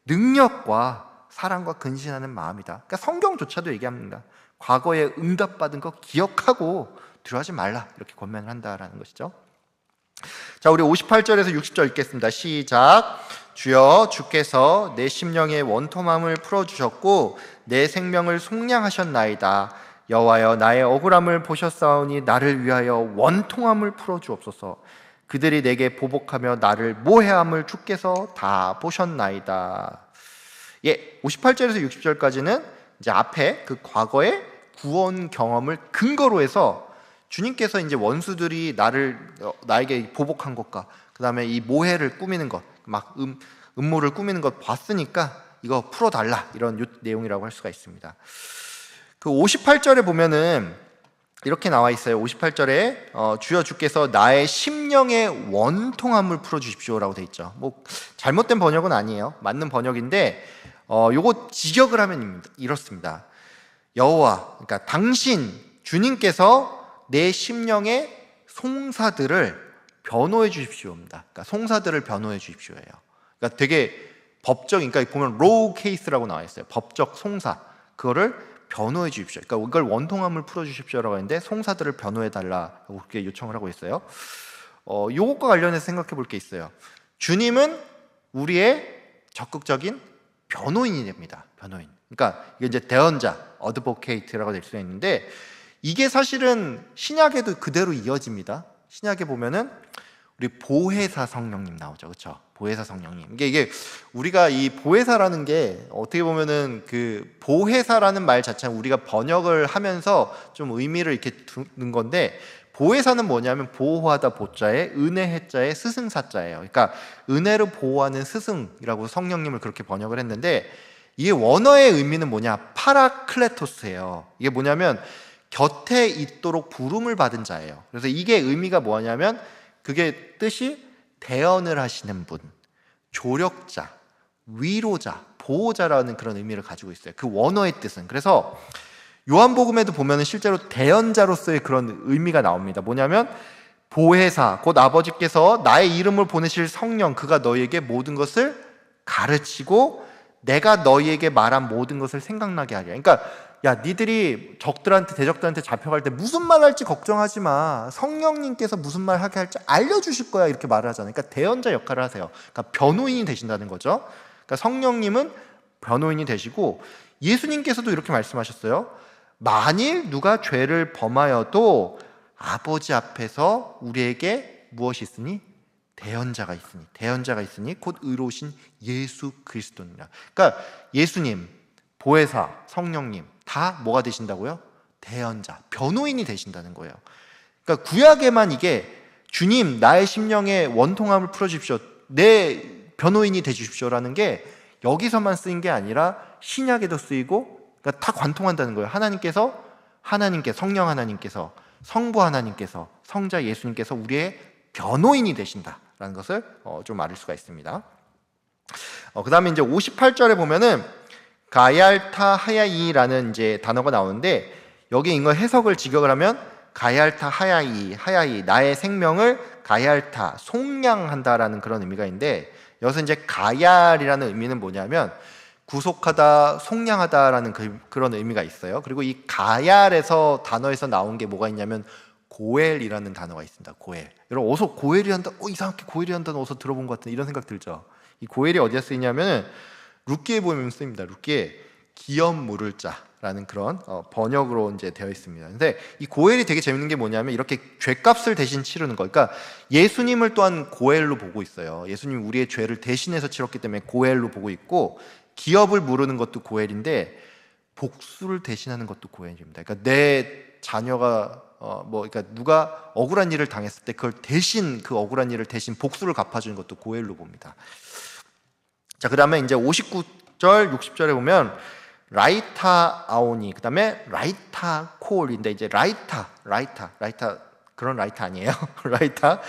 능력과 사랑과 근신하는 마음이다. 그러니까 성경조차도 얘기합니다. 과거에 응답받은 거 기억하고 두려워하지 말라 이렇게 권면을 한다라는 것이죠. 자, 우리 58절에서 60절 읽겠습니다. 시작. 주여 주께서 내 심령의 원통함을 풀어주셨고 내 생명을 속량하셨나이다. 여호와여 나의 억울함을 보셨사오니 나를 위하여 원통함을 풀어주옵소서. 그들이 내게 보복하며 나를 모해함을 주께서 다 보셨나이다. 58절에서 60절까지는 이제 앞에 그 과거의 구원 경험을 근거로 해서 주님께서 이제 원수들이 나에게 보복한 것과 그 다음에 이 모해를 꾸미는 것, 막 음모를 꾸미는 것 봤으니까 이거 풀어달라 이런 내용이라고 할 수가 있습니다. 그 58절에 보면은 이렇게 나와 있어요. 58절에 주여 주께서 나의 심령의 원통함을 풀어주십시오라고 돼 있죠. 뭐 잘못된 번역은 아니에요. 맞는 번역인데 요거 직역을 하면 이렇습니다. 여호와, 그러니까 당신 주님께서 내 심령의 송사들을 변호해 주십시오입니다. 그러니까 송사들을 변호해 주십시오예요. 그러니까 되게 법적, 그러니까 보면 로우 케이스라고 나와 있어요. 법적 송사, 그거를 변호해 주십시오. 그러니까 이걸 원통함을 풀어 주십시오라고 하는데 송사들을 변호해 달라고 그렇게 요청을 하고 있어요. 요것과 관련해서 생각해 볼 게 있어요. 주님은 우리의 적극적인 변호인이 됩니다. 변호인. 그러니까 이게 이제 대언자, 어드보케이트라고 될 수가 있는데, 이게 사실은 신약에도 그대로 이어집니다. 신약에 보면은 우리 보혜사 성령님 나오죠, 그렇죠? 보혜사 성령님. 이게 우리가 이 보혜사라는 게 어떻게 보면은 그 보혜사라는 말 자체는 우리가 번역을 하면서 좀 의미를 이렇게 두는 건데, 보혜사는 뭐냐면 보호하다 보자에 은혜 해자에 스승사자예요. 그러니까 은혜로 보호하는 스승이라고 성령님을 그렇게 번역을 했는데, 이게 원어의 의미는 뭐냐? 파라클레토스예요. 이게 뭐냐면 곁에 있도록 부름을 받은 자예요. 그래서 이게 의미가 뭐냐면, 그게 뜻이 대언을 하시는 분, 조력자, 위로자, 보호자라는 그런 의미를 가지고 있어요. 그 원어의 뜻은. 그래서 요한복음에도 보면 실제로 대언자로서의 그런 의미가 나옵니다. 뭐냐면 보혜사, 곧 아버지께서 나의 이름을 보내실 성령, 그가 너희에게 모든 것을 가르치고 내가 너희에게 말한 모든 것을 생각나게 하리라. 그러니까 야, 니들이 적들한테, 대적들한테 잡혀갈 때 무슨 말 할지 걱정하지 마. 성령님께서 무슨 말 하게 할지 알려주실 거야. 이렇게 말을 하잖아요. 그러니까 대언자 역할을 하세요. 그러니까 변호인이 되신다는 거죠. 그러니까 성령님은 변호인이 되시고, 예수님께서도 이렇게 말씀하셨어요. 만일 누가 죄를 범하여도 아버지 앞에서 우리에게 무엇이 있으니? 대언자가 있으니 곧 의로우신 예수 그리스도니라. 그러니까 예수님, 보혜사, 성령님 다 뭐가 되신다고요? 대언자, 변호인이 되신다는 거예요. 그러니까 구약에만 이게 주님 나의 심령의 원통함을 풀어주십시오, 내 변호인이 되주십시오라는 게 여기서만 쓰인 게 아니라 신약에도 쓰이고, 그러니까 다 관통한다는 거예요. 성령 하나님께서, 성부 하나님께서, 성자 예수님께서 우리의 변호인이 되신다라는 것을 좀 알 수가 있습니다. 그 다음에 이제 58절에 보면은 가얄타 하야이라는 이제 단어가 나오는데, 여기 이거 해석을 직역을 하면 가얄타 하야이, 나의 생명을 가얄타, 속량한다라는 그런 의미가 있는데, 여기서 이제 가얄이라는 의미는 뭐냐면 구속하다, 속량하다라는 그런 의미가 있어요. 그리고 이 가얄에서 단어에서 나온 게 뭐가 있냐면 고엘이라는 단어가 있습니다. 고엘. 여러분 어서 고엘이란다, 이상하게 고엘이란다는 어서 들어본 것 같은 이런 생각 들죠. 이 고엘이 어디에 쓰이냐면 룻기에 보면 쓰입니다. 룻기에 기업 물을 자라는 그런 번역으로 이제 되어 있습니다. 근데 이 고엘이 되게 재밌는 게 뭐냐면 이렇게 죄값을 대신 치르는 거. 그러니까 예수님을 또한 고엘로 보고 있어요. 예수님이 우리의 죄를 대신해서 치렀기 때문에 고엘로 보고 있고, 기업을 물으는 것도 고엘인데 복수를 대신하는 것도 고엘입니다. 그러니까 내 자녀가 그러니까 누가 억울한 일을 당했을 때 그걸 대신, 그 억울한 일을 대신 복수를 갚아주는 것도 고엘로 봅니다. 자, 그 다음에 이제 59절, 60절에 보면 라이타 아오니, 그 다음에 라이타 콜인데, 이제 라이타 그런 라이타 아니에요. 라이타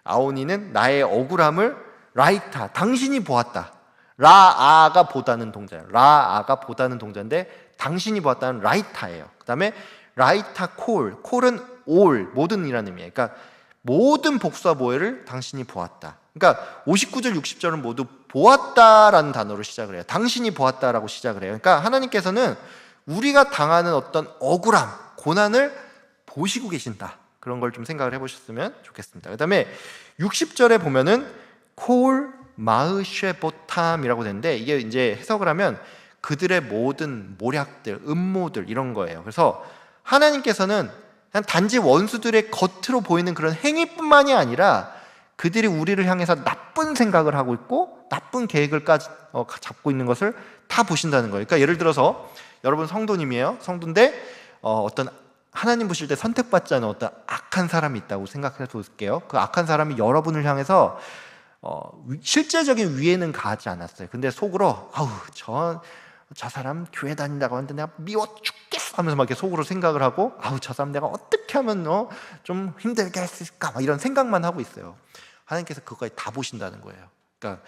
아오니는 나의 억울함을 라이타, 당신이 보았다. 라아가 보다는 동자인데 당신이 보았다는 라이타예요. 그 다음에 라이타 콜은 올, 모든이라는 의미예요. 그러니까 모든 복수와 모해를 당신이 보았다. 그러니까 59절, 60절은 모두 보았다라는 단어로 시작을 해요. 당신이 보았다라고 시작을 해요. 그러니까 하나님께서는 우리가 당하는 어떤 억울함, 고난을 보시고 계신다. 그런 걸 좀 생각을 해보셨으면 좋겠습니다. 그 다음에 60절에 보면은 콜 마으쉐보탐이라고 되는데, 이게 이제 해석을 하면 그들의 모든 모략들, 음모들 이런 거예요. 그래서 하나님께서는 그냥 단지 원수들의 겉으로 보이는 그런 행위뿐만이 아니라 그들이 우리를 향해서 나쁜 생각을 하고 있고 나쁜 계획을까지 잡고 있는 것을 다 보신다는 거예요. 그러니까 예를 들어서 여러분 성도님이에요. 성도인데 어떤 하나님 보실 때 선택받지 않은 어떤 악한 사람이 있다고 생각해 볼게요. 그 악한 사람이 여러분을 향해서 실제적인 위해는 가하지 않았어요. 근데 속으로 저 사람 교회 다닌다고 하는데 내가 미워 죽겠어 하면서 막 이렇게 속으로 생각을 하고, 저 사람 내가 어떻게 하면 좀 힘들게 할 수 있을까, 막 이런 생각만 하고 있어요. 하나님께서 그거까지 다 보신다는 거예요. 그러니까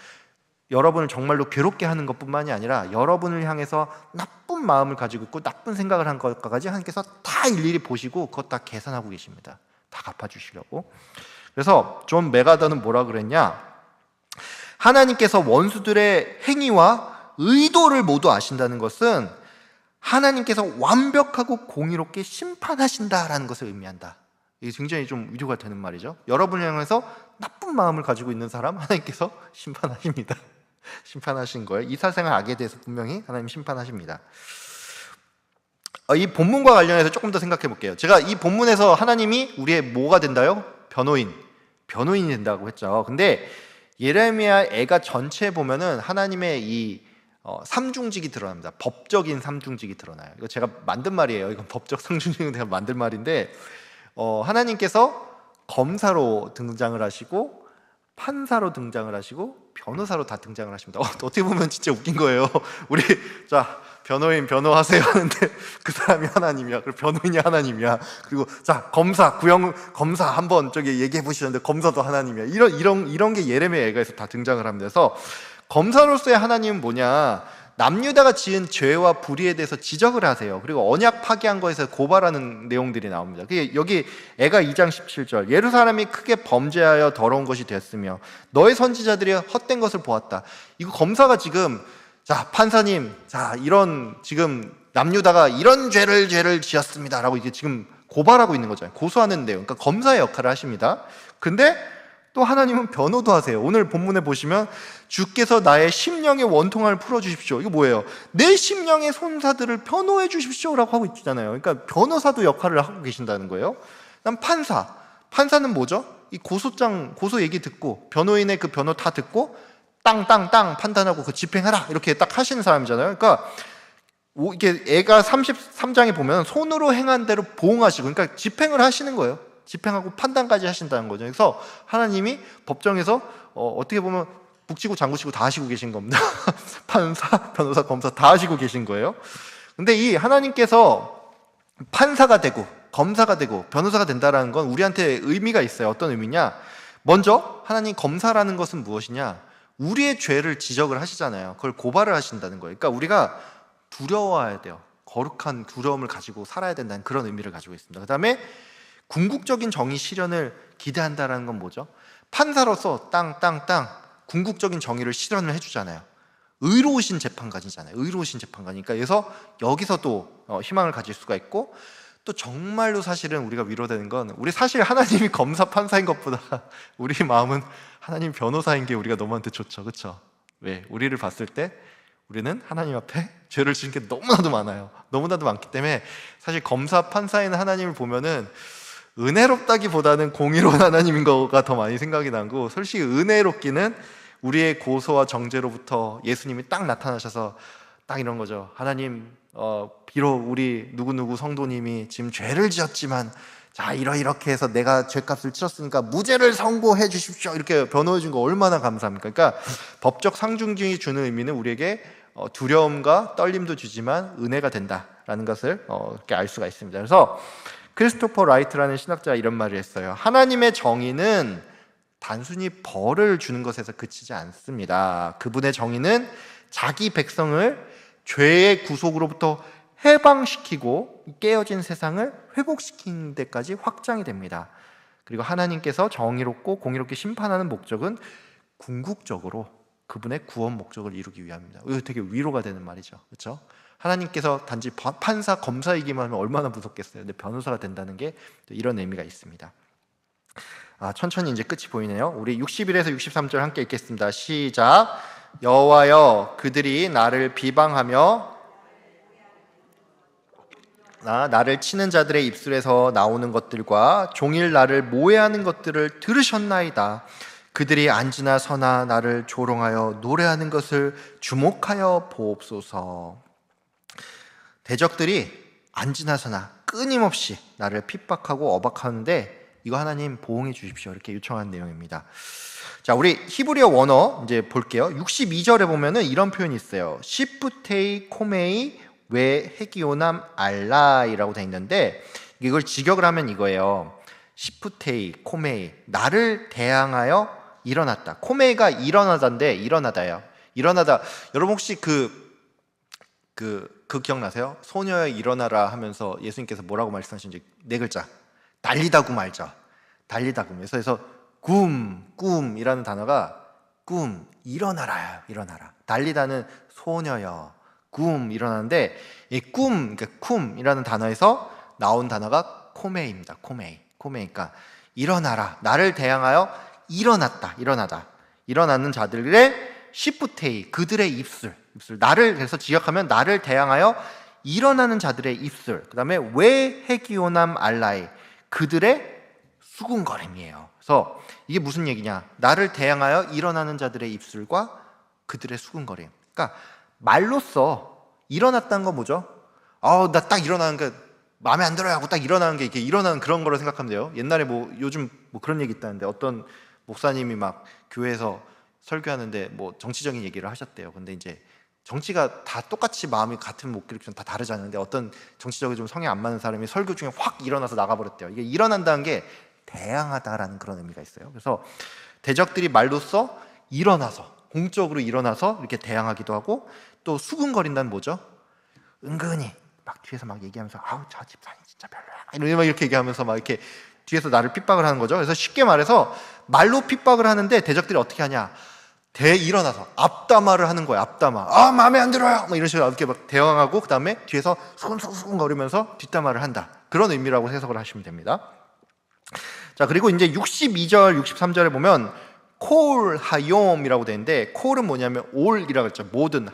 여러분을 정말로 괴롭게 하는 것뿐만이 아니라 여러분을 향해서 나쁜 마음을 가지고 있고 나쁜 생각을 한 것까지 하나님께서 다 일일이 보시고 그것 다 계산하고 계십니다. 다 갚아주시려고. 그래서 존 메가더는 뭐라 그랬냐, 하나님께서 원수들의 행위와 의도를 모두 아신다는 것은 하나님께서 완벽하고 공의롭게 심판하신다라는 것을 의미한다. 이게 굉장히 좀 위로가 되는 말이죠. 여러분을 향해서 나쁜 마음을 가지고 있는 사람 하나님께서 심판하십니다. 심판하신 거예요. 이 사생의 악에 대해서 분명히 하나님 심판하십니다. 이 본문과 관련해서 조금 더 생각해 볼게요. 제가 이 본문에서 하나님이 우리의 뭐가 된다요? 변호인이 된다고 했죠. 근데 예레미야 애가 전체에 보면은 하나님의 이 삼중직이 드러납니다. 법적인 삼중직이 드러나요. 이거 제가 만든 말이에요. 이건 법적 삼중직은 제가 만든 말인데 하나님께서 검사로 등장을 하시고 판사로 등장을 하시고 변호사로 다 등장을 하십니다. 어떻게 보면 진짜 웃긴 거예요. 우리 자 변호인 변호하세요 하는데 그 사람이 하나님이야. 그리고 변호인이 하나님이야. 그리고 자 검사 구형 검사 한번 저기 얘기해 보시는데 검사도 하나님이야. 이런 게 예레미야 애가에서 다 등장을 합니다. 그래서 검사로서의 하나님은 뭐냐? 남유다가 지은 죄와 불의에 대해서 지적을 하세요. 그리고 언약 파기한 거에서 고발하는 내용들이 나옵니다. 여기 애가 2장 17절 예루살렘이 크게 범죄하여 더러운 것이 되었으며 너의 선지자들이 헛된 것을 보았다. 이거 검사가 지금 자 판사님 자 이런 지금 남유다가 이런 죄를 지었습니다라고 이게 지금 고발하고 있는 거잖아요. 고소하는 내용. 그러니까 검사의 역할을 하십니다. 근데 또 하나님은 변호도 하세요. 오늘 본문에 보시면 주께서 나의 심령의 원통함을 풀어주십시오. 이거 뭐예요? 내 심령의 손사들을 변호해 주십시오라고 하고 있잖아요. 그러니까 변호사도 역할을 하고 계신다는 거예요. 그다음 판사는 뭐죠? 이 고소 얘기 듣고 변호인의 그 변호 다 듣고 땅 판단하고 그 집행하라 이렇게 딱 하시는 사람이잖아요. 그러니까 이게 애가 33장에 보면 손으로 행한 대로 보응하시고 그러니까 집행을 하시는 거예요. 집행하고 판단까지 하신다는 거죠. 그래서 하나님이 법정에서 어떻게 보면 북치고 장구치고 다 하시고 계신 겁니다. 판사, 변호사, 검사 다 하시고 계신 거예요. 근데 이 하나님께서 판사가 되고 검사가 되고 변호사가 된다는 건 우리한테 의미가 있어요. 어떤 의미냐? 먼저 하나님 검사라는 것은 무엇이냐? 우리의 죄를 지적을 하시잖아요. 그걸 고발을 하신다는 거예요. 그러니까 우리가 두려워해야 돼요. 거룩한 두려움을 가지고 살아야 된다는 그런 의미를 가지고 있습니다. 그 다음에 궁극적인 정의 실현을 기대한다는 건 뭐죠? 판사로서 땅 궁극적인 정의를 실현을 해주잖아요. 의로우신 재판관이잖아요. 의로우신 재판관이니까 그래서 여기서 또 희망을 가질 수가 있고 또 정말로 사실은 우리가 위로되는 건 우리 사실 하나님이 검사 판사인 것보다 우리 마음은 하나님 변호사인 게 우리가 너무한테 좋죠. 그렇죠? 왜? 우리를 봤을 때 우리는 하나님 앞에 죄를 지은 게 너무나도 많아요. 너무나도 많기 때문에 사실 검사 판사인 하나님을 보면은 은혜롭다기보다는 공의로운 하나님인 거가 더 많이 생각이 나고 솔직히 은혜롭기는 우리의 고소와 정죄로부터 예수님이 딱 나타나셔서 딱 이런 거죠. 하나님 비록 우리 누구누구 성도님이 지금 죄를 지었지만 자 이렇게 해서 내가 죄값을 치렀으니까 무죄를 선고해 주십시오 이렇게 변호해 준 거 얼마나 감사합니까? 그러니까 법적 상중징이 주는 의미는 우리에게 두려움과 떨림도 주지만 은혜가 된다라는 것을 이렇게 알 수가 있습니다. 그래서 크리스토퍼 라이트라는 신학자가 이런 말을 했어요. 하나님의 정의는 단순히 벌을 주는 것에서 그치지 않습니다. 그분의 정의는 자기 백성을 죄의 구속으로부터 해방시키고 깨어진 세상을 회복시키는 데까지 확장이 됩니다. 그리고 하나님께서 정의롭고 공의롭게 심판하는 목적은 궁극적으로 그분의 구원 목적을 이루기 위함입니다. 이거 되게 위로가 되는 말이죠. 그렇죠? 하나님께서 단지 판사, 검사이기만 하면 얼마나 무섭겠어요. 근데 변호사가 된다는 게 이런 의미가 있습니다. 천천히 이제 끝이 보이네요. 우리 61에서 63절 함께 읽겠습니다. 시작. 여호와여 그들이 나를 비방하며 나를 치는 자들의 입술에서 나오는 것들과 종일 나를 모해하는 것들을 들으셨나이다. 그들이 앉으나 서나 나를 조롱하여 노래하는 것을 주목하여 보옵소서. 대적들이 앉으나 서나 끊임없이 나를 핍박하고 어박하는데 이거 하나님 보응해 주십시오 이렇게 요청한 내용입니다. 자, 우리 히브리어 원어 이제 볼게요. 62절에 보면은 이런 표현이 있어요. 시프테이 코메이 웨 헤기오남 알라이라고 돼 있는데 이걸 직역을 하면 이거예요. 시프테이 코메이 나를 대항하여 일어났다. 코메이가 일어나다인데 일어나다예요. 일어나다. 여러분 혹시 그 기억나세요? 소녀여 일어나라 하면서 예수님께서 뭐라고 말씀하신지 네 글자. 달리다구 말죠. 달리다구. 그래서 꿈이라는 단어가 꿈, 일어나라. 달리다는 소녀여. 일어나는데 이 그러니까 쿰이라는 단어에서 나온 단어가 코메입니다. 코메이. 그러니까 일어나라. 나를 대항하여 일어나다. 일어나는 자들의 시프테이 그들의 입술 나를 그래서 직역하면 나를 대항하여 일어나는 자들의 입술, 그 다음에 왜 헤기오남 알라이 그들의 수군거림이에요. 그래서 이게 무슨 얘기냐, 나를 대항하여 일어나는 자들의 입술과 그들의 수군거림. 그러니까 말로써 일어났다는 건 뭐죠? 나 딱 일어나는 게 마음에 안 들어요 하고 딱 일어나는 게 이렇게 일어나는 그런 거로 생각하면 돼요. 옛날에 뭐 요즘 뭐 그런 얘기 있다는데 어떤 목사님이 막 교회에서 설교하는데 뭐 정치적인 얘기를 하셨대요. 근데 이제 정치가 다 똑같이 마음이 같은 목소리처럼 다 다르잖아요. 근데 어떤 정치적으로 좀 성향 안 맞는 사람이 설교 중에 확 일어나서 나가버렸대요. 이게 일어난다는 게 대항하다라는 그런 의미가 있어요. 그래서 대적들이 말로써 일어나서 공적으로 일어나서 이렇게 대항하기도 하고, 또 수군거린다는 뭐죠? 은근히 막 뒤에서 막 얘기하면서 아우 저 집사님 진짜 별로야 막 이렇게 얘기하면서 막 이렇게 뒤에서 나를 핍박을 하는 거죠. 그래서 쉽게 말해서 말로 핍박을 하는데 대적들이 어떻게 하냐? 일어나서 앞담화를 하는 거예요. 앞담화. 마음에 안 들어요. 막 이런 식으로 이렇게 막 대항하고, 그 다음에 뒤에서 수근수근 거리면서 뒷담화를 한다. 그런 의미라고 해석을 하시면 됩니다. 자, 그리고 이제 62절, 63절에 보면 콜 하욤이라고 되는데, 콜은 뭐냐면 올이라고 했죠. 모든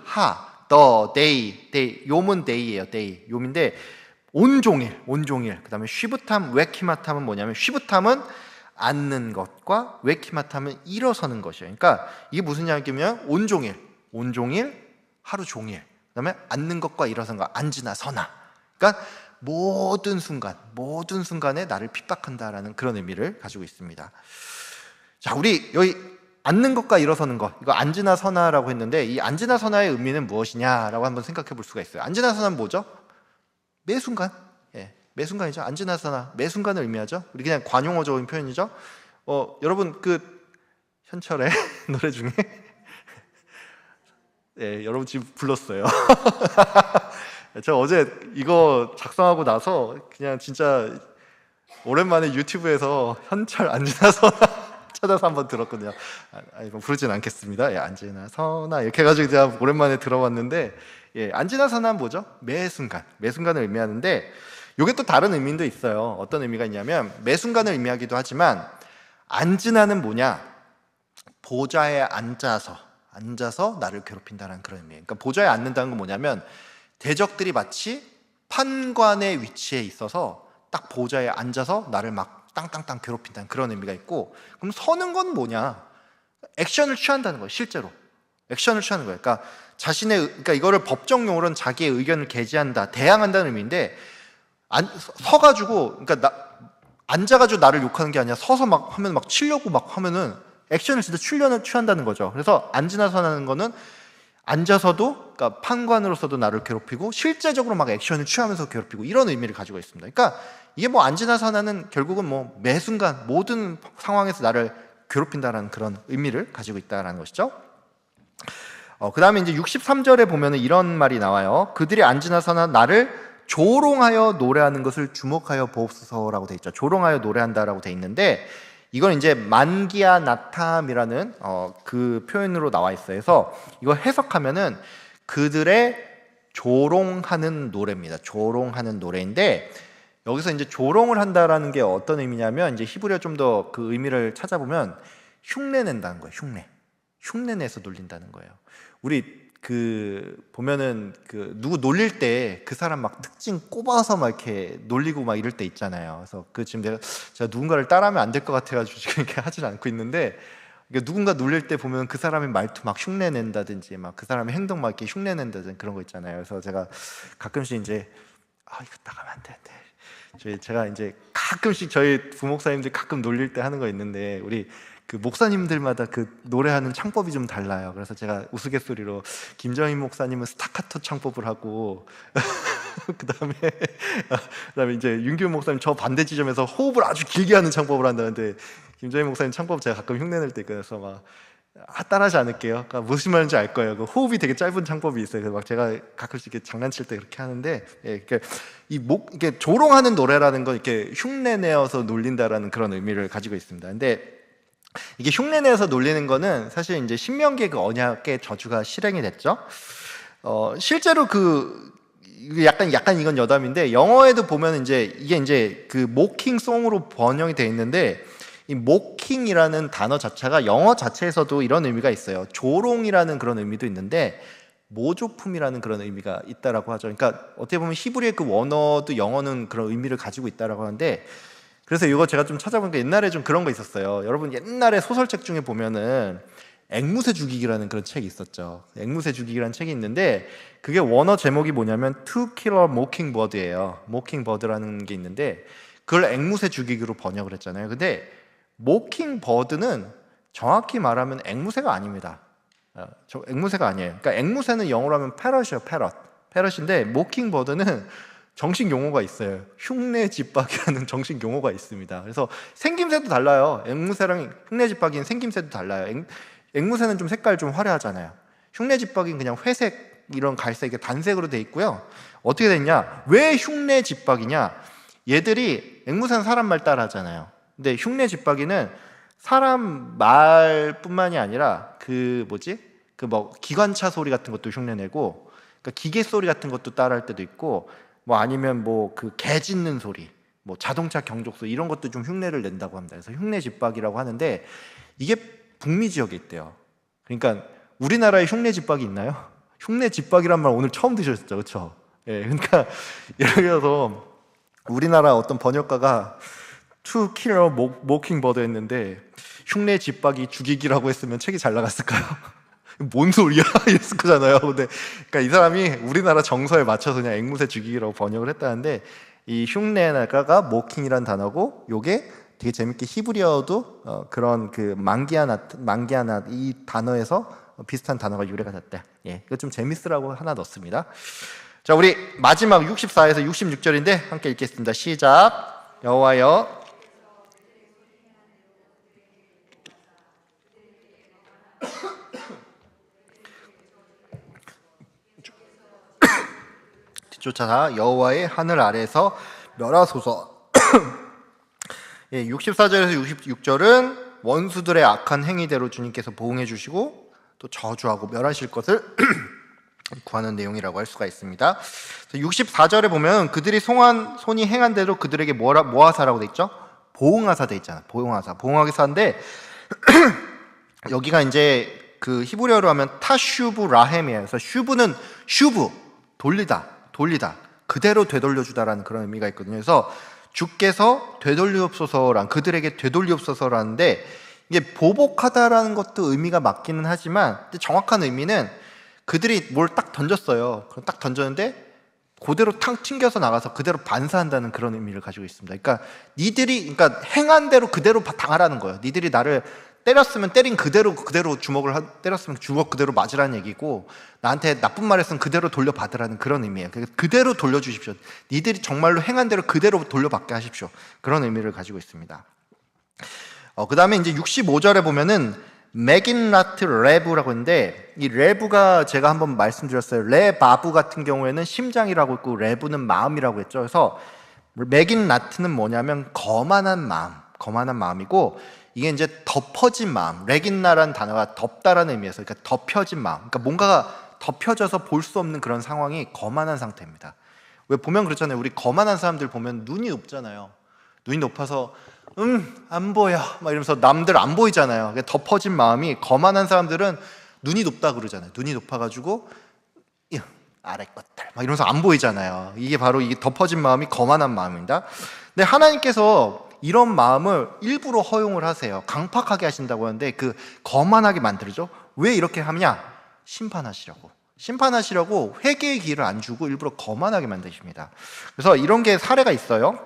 데이, 욤은 데이예요. 데이, 욤인데 온종일. 그 다음에 쉬브탐, 웨키마탐은 뭐냐면, 쉬브탐은 앉는 것과 웨키마탐은 일어서는 것이에요. 그러니까 이게 무슨 이야기냐면 온종일, 하루 종일. 그다음에 앉는 것과 일어서는 것, 앉으나 서나. 그러니까 모든 순간에 나를 핍박한다라는 그런 의미를 가지고 있습니다. 자, 우리 여기 앉는 것과 일어서는 것, 이거 앉으나 서나라고 했는데, 이 앉으나 서나의 의미는 무엇이냐라고 한번 생각해 볼 수가 있어요. 앉으나 서나는 뭐죠? 매 순간. 매순간이죠. 앉으나 서나, 매순간을 의미하죠. 우리 그냥 관용어적인 표현이죠. 여러분 그 현철의 노래 중에 여러분 지금 불렀어요. 저 어제 이거 작성하고 나서 그냥 진짜 오랜만에 유튜브에서 현철 앉으나 서나 찾아서 한번 들었거든요. 뭐 부르진 않겠습니다. 앉으나 서나 이렇게 해가지고 제가 오랜만에 들어봤는데, 앉으나 서나는 뭐죠? 매순간을 의미하는데, 이게 또 다른 의미도 있어요. 어떤 의미가 있냐면, 매순간을 의미하기도 하지만 앉으나는 뭐냐? 보좌에 앉아서 나를 괴롭힌다는 그런 의미예요. 그러니까 보좌에 앉는다는 건 뭐냐면, 대적들이 마치 판관의 위치에 있어서 딱 보좌에 앉아서 나를 막 땅땅땅 괴롭힌다는 그런 의미가 있고, 그럼 서는 건 뭐냐? 액션을 취한다는 거예요. 실제로 액션을 취하는 거예요. 그러니까 이거를 법정 용어로는 자기의 의견을 게재한다, 대항한다는 의미인데, 서가지고, 그러니까 앉아가지고 나를 욕하는 게 아니라 서서 막 하면 막 치려고 막 하면은 액션을 진짜 취한다는 거죠. 그래서 앉으나 서나는 거는 앉아서도, 그러니까 판관으로서도 나를 괴롭히고, 실제적으로 막 액션을 취하면서 괴롭히고, 이런 의미를 가지고 있습니다. 그러니까 이게 뭐 앉으나 서나는 결국은 뭐 매 순간 모든 상황에서 나를 괴롭힌다라는 그런 의미를 가지고 있다는 것이죠. 그 다음에 이제 63절에 보면은 이런 말이 나와요. 그들이 앉으나 서나 나를 조롱하여 노래하는 것을 주목하여 보옵소서라고 돼 있죠. 조롱하여 노래한다라고 돼 있는데, 이건 이제 만기아 나탐이라는 그 표현으로 나와 있어요. 그래서 이거 해석하면은 그들의 조롱하는 노래입니다. 조롱하는 노래인데, 여기서 이제 조롱을 한다라는 게 어떤 의미냐면, 이제 히브리어 좀 더 그 의미를 찾아보면 흉내낸다는 거예요. 흉내내서 놀린다는 거예요. 우리 보면은 누구 놀릴 때 그 사람 막 특징 꼽아서 막 이렇게 놀리고 막 이럴 때 있잖아요. 그래서 지금 제가 누군가를 따라하면 안 될 것 같아가지고 지금 이렇게 하진 않고 있는데, 누군가 놀릴 때 보면 그 사람의 말투 막 흉내낸다든지, 막 그 사람의 행동 막 이렇게 흉내낸다든지 그런 거 있잖아요. 그래서 제가 가끔씩 이제 이거 나가면 안 되는데, 제가 이제 가끔씩 저희 부목사님들 가끔 놀릴 때 하는 거 있는데, 우리 그 목사님들마다 그 노래하는 창법이 좀 달라요. 그래서 제가 우스갯소리로 김정인 목사님은 스타카토 창법을 하고 그다음에 이제 윤규 목사님 저 반대 지점에서 호흡을 아주 길게 하는 창법을 한다는데, 김정인 목사님 창법 제가 가끔 흉내낼 때 그래서 막 따라하지 않을게요. 그러니까 무슨 말인지 알 거예요. 그 호흡이 되게 짧은 창법이 있어요. 그래서 막 제가 가끔씩 이렇게 장난칠 때 그렇게 하는데, 이게 조롱하는 노래라는 건 이렇게 흉내내어서 놀린다라는 그런 의미를 가지고 있습니다. 근데 이게 흉내내서 놀리는 거는 사실 이제 신명기의 그 언약의 저주가 실행이 됐죠. 실제로 약간 이건 여담인데, 영어에도 보면 이제 이게 이제 그 모킹송으로 번역이 돼 있는데, 이 mocking이라는 단어 자체가 영어 자체에서도 이런 의미가 있어요. 조롱이라는 그런 의미도 있는데 모조품이라는 그런 의미가 있다라고 하죠. 그러니까 어떻게 보면 히브리의 그 원어도 영어는 그런 의미를 가지고 있다라고 하는데, 그래서 이거 제가 좀 찾아보니까 옛날에 좀 그런 거 있었어요. 여러분 옛날에 소설책 중에 보면은 앵무새 죽이기라는 그런 책이 있었죠. 앵무새 죽이기라는 책이 있는데 그게 원어 제목이 뭐냐면 To Kill a Mockingbird예요. Mockingbird라는 게 있는데 그걸 앵무새 죽이기로 번역을 했잖아요. 근데 Mockingbird는 정확히 말하면 앵무새가 아닙니다. 저 앵무새가 아니에요. 그러니까 앵무새는 영어로 하면 parrot이에요. parrot인데 Mockingbird는 정식 용어가 있어요. 흉내집박이라는 정식 용어가 있습니다. 그래서 생김새도 달라요. 앵무새랑 흉내집박이는 생김새도 달라요. 앵무새는 좀 색깔 좀 화려하잖아요. 흉내집박이는 그냥 회색, 이런 갈색, 단색으로 돼 있고요. 어떻게 됐냐? 왜 흉내집박이냐? 얘들이, 앵무새는 사람 말 따라하잖아요. 근데 흉내집박이는 사람 말뿐만이 아니라 그 기관차 소리 같은 것도 흉내내고, 그러니까 기계 소리 같은 것도 따라할 때도 있고, 아니면 그 개 짖는 소리, 자동차 경적 소리 이런 것도 좀 흉내를 낸다고 합니다. 그래서 흉내집박이라고 하는데 이게 북미 지역에 있대요. 그러니까 우리나라에 흉내집박이 있나요? 흉내집박이란 말 오늘 처음 드셨죠, 그렇죠? 예, 그러니까 예를 들어서 우리나라 어떤 번역가가 To Kill a Mockingbird 했는데 흉내집박이 죽이기라고 했으면 책이 잘 나갔을까요? 뭔 소리야? 이랬을 거잖아요. 근데 그러니까 이 사람이 우리나라 정서에 맞춰서 그냥 앵무새 죽이기라고 번역을 했다는데, 이 흉내가 모킹이라는 단어고, 요게 되게 재밌게 히브리어도 그런 그 망기아나 이 단어에서 비슷한 단어가 유래가 됐대. 예, 이거 좀 재밌으라고 하나 넣습니다. 자, 우리 마지막 64에서 66절인데 함께 읽겠습니다. 시작. 여호와여 쫓아서 여호와의 하늘 아래에서 멸하소서. 예, 64절에서 66절은 원수들의 악한 행위대로 주님께서 보응해 주시고 또 저주하고 멸하실 것을 구하는 내용이라고 할 수가 있습니다. 64절에 보면 그들이 손이 행한 대로 그들에게 뭐하사라고 돼 있죠? 보응하사 돼 있잖아. 보응하사인데 여기가 이제 그 히브리어로 하면 타슈브 라햄이에요. 그래서 슈브는 돌리다, 그대로 되돌려주다라는 그런 의미가 있거든요. 그래서 주께서 되돌리옵소서란, 그들에게 되돌리옵소서라는데 이게 보복하다라는 것도 의미가 맞기는 하지만 정확한 의미는 그들이 뭘 딱 던졌어요. 그럼 딱 던졌는데 그대로 탕 튕겨서 나가서 그대로 반사한다는 그런 의미를 가지고 있습니다. 그러니까 그러니까 행한 대로 그대로 당하라는 거예요. 니들이 나를 때렸으면 때린 그대로 주먹을 때렸으면 주먹 그대로 맞으라는 얘기고, 나한테 나쁜 말 했으면 그대로 돌려받으라는 그런 의미예요. 그대로 돌려주십시오. 니들이 정말로 행한 대로 그대로 돌려받게 하십시오. 그런 의미를 가지고 있습니다. 그 다음에 이제 65절에 보면은 메긴라트 레브라고 있는데, 이 레브가 제가 한번 말씀드렸어요. 레바브 같은 경우에는 심장이라고 있고 레브는 마음이라고 했죠. 그래서 메긴라트는 뭐냐면 거만한 마음이고, 이게 이제 덮어진 마음, 레긴나라는 단어가 덮다라는 의미에서, 그러니까 덮여진 마음, 그러니까 뭔가가 덮여져서 볼 수 없는 그런 상황이 거만한 상태입니다. 왜 보면 그렇잖아요. 우리 거만한 사람들 보면 눈이 높잖아요. 눈이 높아서 안 보여 막 이러면서 남들 안 보이잖아요. 그러니까 덮어진 마음이, 거만한 사람들은 눈이 높다 그러잖아요. 눈이 높아가지고 아래 것들 막 이러면서 안 보이잖아요. 이게 바로 이게 덮어진 마음이 거만한 마음입니다. 근데 하나님께서 이런 마음을 일부러 허용을 하세요. 강팍하게 하신다고 하는데 그 거만하게 만들죠. 왜 이렇게 하냐? 심판하시려고 회개의 기회를 안 주고 일부러 거만하게 만드십니다. 그래서 이런 게 사례가 있어요.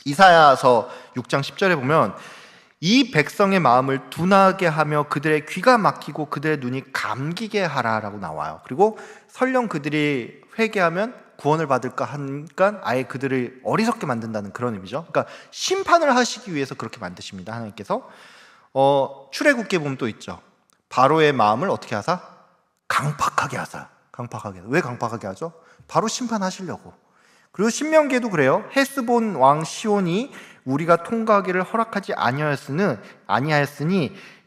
이사야서 6장 10절에 보면 이 백성의 마음을 둔하게 하며 그들의 귀가 막히고 그들의 눈이 감기게 하라라고 나와요. 그리고 설령 그들이 회개하면 구원을 받을까 하니까 아예 그들을 어리석게 만든다는 그런 의미죠. 그러니까 심판을 하시기 위해서 그렇게 만드십니다. 하나님께서. 출애굽기에 보면 또 있죠. 바로의 마음을 어떻게 하사? 강팍하게 하사. 왜 강팍하게 하죠? 바로 심판하시려고. 그리고 신명기에도 그래요. 헤스본 왕 시온이 우리가 통과하기를 허락하지 아니하였으니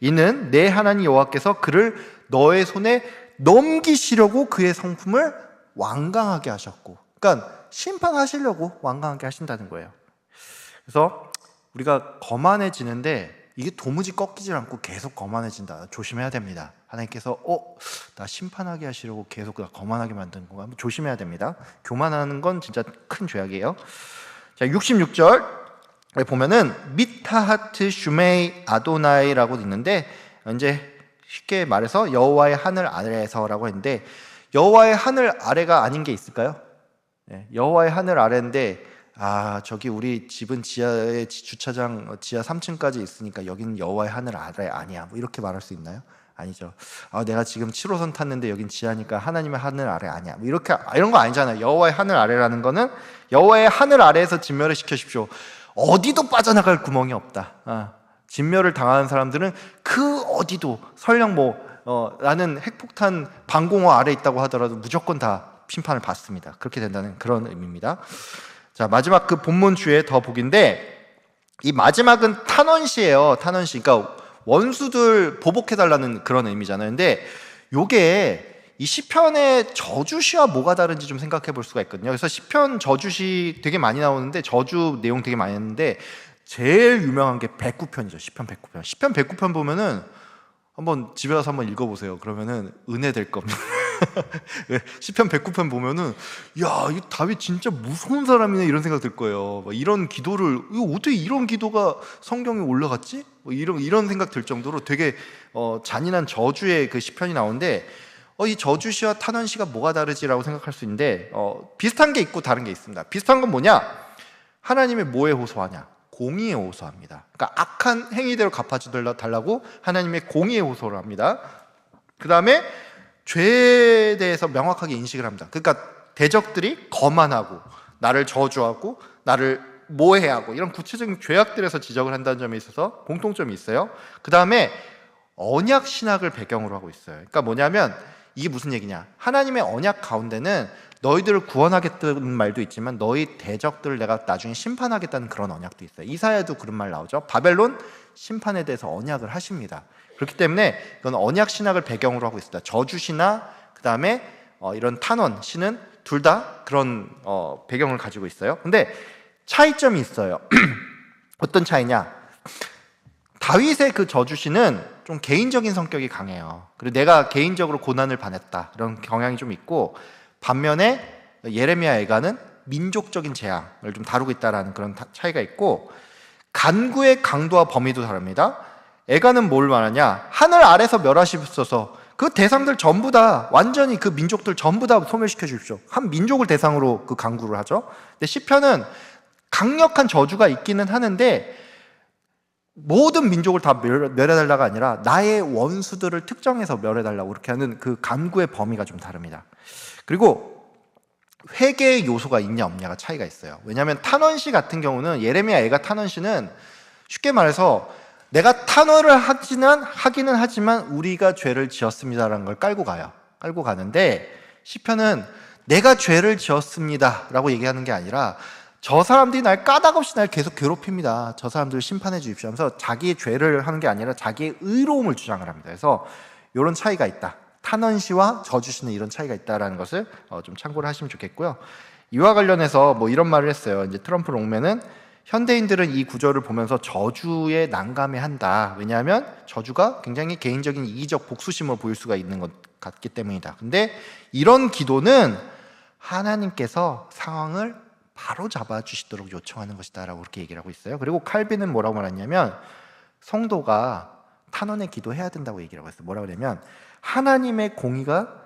이는 내 하나님 여호와께서 그를 너의 손에 넘기시려고 그의 성품을 완강하게 하셨고, 그러니까 심판하시려고 완강하게 하신다는 거예요. 그래서 우리가 거만해지는데 이게 도무지 꺾이질 않고 계속 거만해진다. 조심해야 됩니다. 하나님께서 나 심판하게 하시려고 계속 나 거만하게 만드는 건가? 조심해야 됩니다. 교만하는 건 진짜 큰 죄악이에요. 자, 66절에 보면은 미타하트 슈메이 아도나이라고 있는데, 이제 쉽게 말해서 여호와의 하늘 아래에서라고 했는데, 여호와의 하늘 아래가 아닌 게 있을까요? 네, 여호와의 하늘 아래인데 저기 우리 집은 지하에 주차장 지하 3층까지 있으니까 여기는 여호와의 하늘 아래 아니야, 뭐 이렇게 말할 수 있나요? 아니죠. 내가 지금 7호선 탔는데 여긴 지하니까 하나님의 하늘 아래 아니야, 뭐 이렇게 이런 거 아니잖아요. 여호와의 하늘 아래라는 거는 여호와의 하늘 아래에서 진멸을 시켜십시오. 어디도 빠져나갈 구멍이 없다. 진멸을 당하는 사람들은 그 어디도 설령 나는 핵폭탄 방공호 아래 있다고 하더라도 무조건 다 심판을 받습니다. 그렇게 된다는 그런 의미입니다. 자, 마지막 그 본문 주에 더 복인데, 이 마지막은 탄원시예요. 탄원시. 그러니까 원수들 보복해달라는 그런 의미잖아요. 근데 요게 이 시편의 저주시와 뭐가 다른지 좀 생각해 볼 수가 있거든요. 그래서 시편 저주시 되게 많이 나오는데, 저주 내용 되게 많이 했는데, 제일 유명한 게 109편이죠. 시편 109편. 시편 109편 보면은 한번 집에 가서 한번 읽어보세요. 그러면은 은혜 될 겁니다. 시편 109편 보면은 이 다윗 진짜 무서운 사람이네 이런 생각 들 거예요. 이런 기도를 어떻게 이런 기도가 성경에 올라갔지? 이런 생각 들 정도로 되게 잔인한 저주의 그 시편이 나오는데, 이 저주시와 탄원시가 뭐가 다르지라고 생각할 수 있는데, 비슷한 게 있고 다른 게 있습니다. 비슷한 건 뭐냐? 하나님의 뭐에 호소하냐? 공의에 호소합니다. 그러니까 악한 행위대로 갚아달라고 하나님의 공의에 호소를 합니다. 그 다음에 죄에 대해서 명확하게 인식을 합니다. 그러니까 대적들이 거만하고 나를 저주하고 나를 모해하고 이런 구체적인 죄악들에서 지적을 한다는 점에 있어서 공통점이 있어요. 그 다음에 언약 신학을 배경으로 하고 있어요. 그러니까 뭐냐면 이게 무슨 얘기냐? 하나님의 언약 가운데는 너희들을 구원하겠다는 말도 있지만 너희 대적들을 내가 나중에 심판하겠다는 그런 언약도 있어요. 이사야도 그런 말 나오죠. 바벨론 심판에 대해서 언약을 하십니다. 그렇기 때문에 이건 언약 신학을 배경으로 하고 있습니다. 저주 신화, 그 다음에 이런 탄원 신은 둘 다 그런 배경을 가지고 있어요. 근데 차이점이 있어요. 어떤 차이냐? 다윗의 그 저주시는 좀 개인적인 성격이 강해요. 그리고 내가 개인적으로 고난을 받았다 이런 경향이 좀 있고, 반면에 예레미야 애가는 민족적인 재앙을 좀 다루고 있다는 그런 차이가 있고, 간구의 강도와 범위도 다릅니다. 애가는 뭘 말하냐? 하늘 아래서 멸하시옵소서. 그 대상들 전부 다 완전히 그 민족들 전부 다 소멸시켜 주십시오. 한 민족을 대상으로 그 간구를 하죠. 근데 시편은 강력한 저주가 있기는 하는데 모든 민족을 다 멸해달라가 아니라 나의 원수들을 특정해서 멸해달라고 그렇게 하는 그 간구의 범위가 좀 다릅니다. 그리고 회개의 요소가 있냐 없냐가 차이가 있어요. 왜냐하면 탄원시 같은 경우는 예레미야 애가 탄원시는 쉽게 말해서 내가 탄원을 하기는 하지만 우리가 죄를 지었습니다라는 걸 깔고 가요. 깔고 가는데 시편은 내가 죄를 지었습니다라고 얘기하는 게 아니라 저 사람들이 날 까닭없이 날 계속 괴롭힙니다. 저 사람들을 심판해 주십시오 하면서 자기의 죄를 하는 게 아니라 자기의 의로움을 주장을 합니다. 그래서 이런 차이가 있다. 탄원시와 저주시는 이런 차이가 있다는 것을 좀 참고를 하시면 좋겠고요. 이와 관련해서 이런 말을 했어요. 이제 트럼프 롱맨은 현대인들은 이 구절을 보면서 저주에 난감해한다. 왜냐하면 저주가 굉장히 개인적인 이기적 복수심을 보일 수가 있는 것 같기 때문이다. 근데 이런 기도는 하나님께서 상황을 바로 잡아주시도록 요청하는 것이다 라고 그렇게 얘기를 하고 있어요. 그리고 칼빈은 뭐라고 말했냐면 성도가 탄원의 기도해야 된다고 얘기를 하고 있어요. 뭐라고 하냐면 하나님의 공의가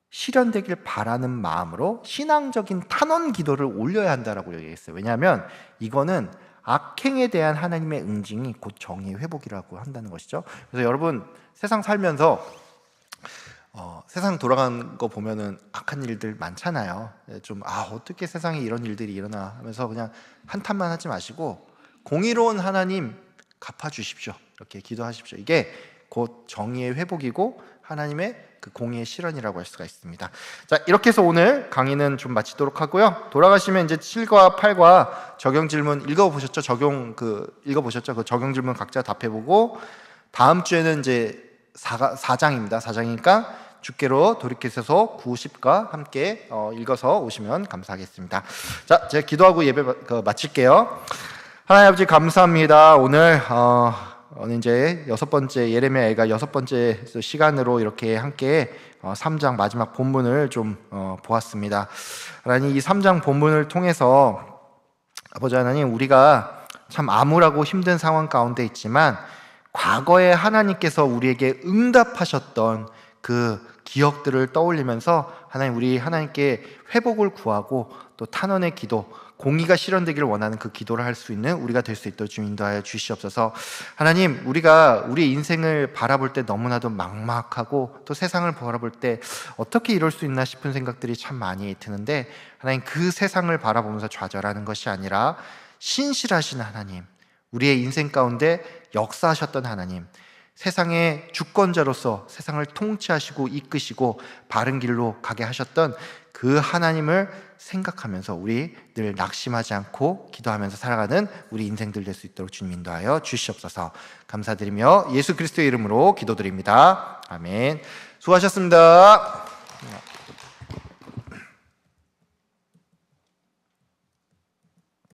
실현되길 바라는 마음으로 신앙적인 탄원 기도를 올려야 한다라고 얘기했어요. 왜냐하면 이거는 악행에 대한 하나님의 응징이 곧 정의의 회복이라고 한다는 것이죠. 그래서 여러분 세상 살면서 세상 돌아가는 거 보면은 악한 일들 많잖아요. 좀 어떻게 세상에 이런 일들이 일어나 하면서 그냥 한탄만 하지 마시고 공의로운 하나님 갚아주십시오 이렇게 기도하십시오. 이게 곧 정의의 회복이고 하나님의 그 공의의 실현이라고 할 수가 있습니다. 자, 이렇게 해서 오늘 강의는 좀 마치도록 하고요. 돌아가시면 이제 7과 8과 적용 질문 읽어보셨죠? 읽어보셨죠? 그 적용 질문 각자 답해보고 다음 주에는 이제 4장입니다. 4장이니까 주께로 돌이키셔서 9, 10과 함께 읽어서 오시면 감사하겠습니다. 자, 제가 기도하고 예배 마칠게요. 하나님 아버지 감사합니다. 오늘 이제 여섯 번째 예레미야가 여섯 번째 시간으로 이렇게 함께 3장 마지막 본문을 좀 보았습니다. 하나님, 이 3장 본문을 통해서 아버지 하나님, 우리가 참 암울하고 힘든 상황 가운데 있지만 과거에 하나님께서 우리에게 응답하셨던 그 기억들을 떠올리면서 하나님, 우리 하나님께 회복을 구하고 또 탄원의 기도, 공의가 실현되기를 원하는 그 기도를 할 수 있는 우리가 될 수 있도록 좀 인도하여 주시옵소서. 하나님, 우리가 우리 인생을 바라볼 때 너무나도 막막하고 또 세상을 바라볼 때 어떻게 이럴 수 있나 싶은 생각들이 참 많이 드는데, 하나님, 그 세상을 바라보면서 좌절하는 것이 아니라 신실하신 하나님, 우리의 인생 가운데 역사하셨던 하나님, 세상의 주권자로서 세상을 통치하시고 이끄시고 바른 길로 가게 하셨던 그 하나님을 생각하면서 우리 늘 낙심하지 않고 기도하면서 살아가는 우리 인생들 될 수 있도록 주님 인도하여 주시옵소서. 감사드리며 예수 그리스도의 이름으로 기도드립니다. 아멘. 수고하셨습니다.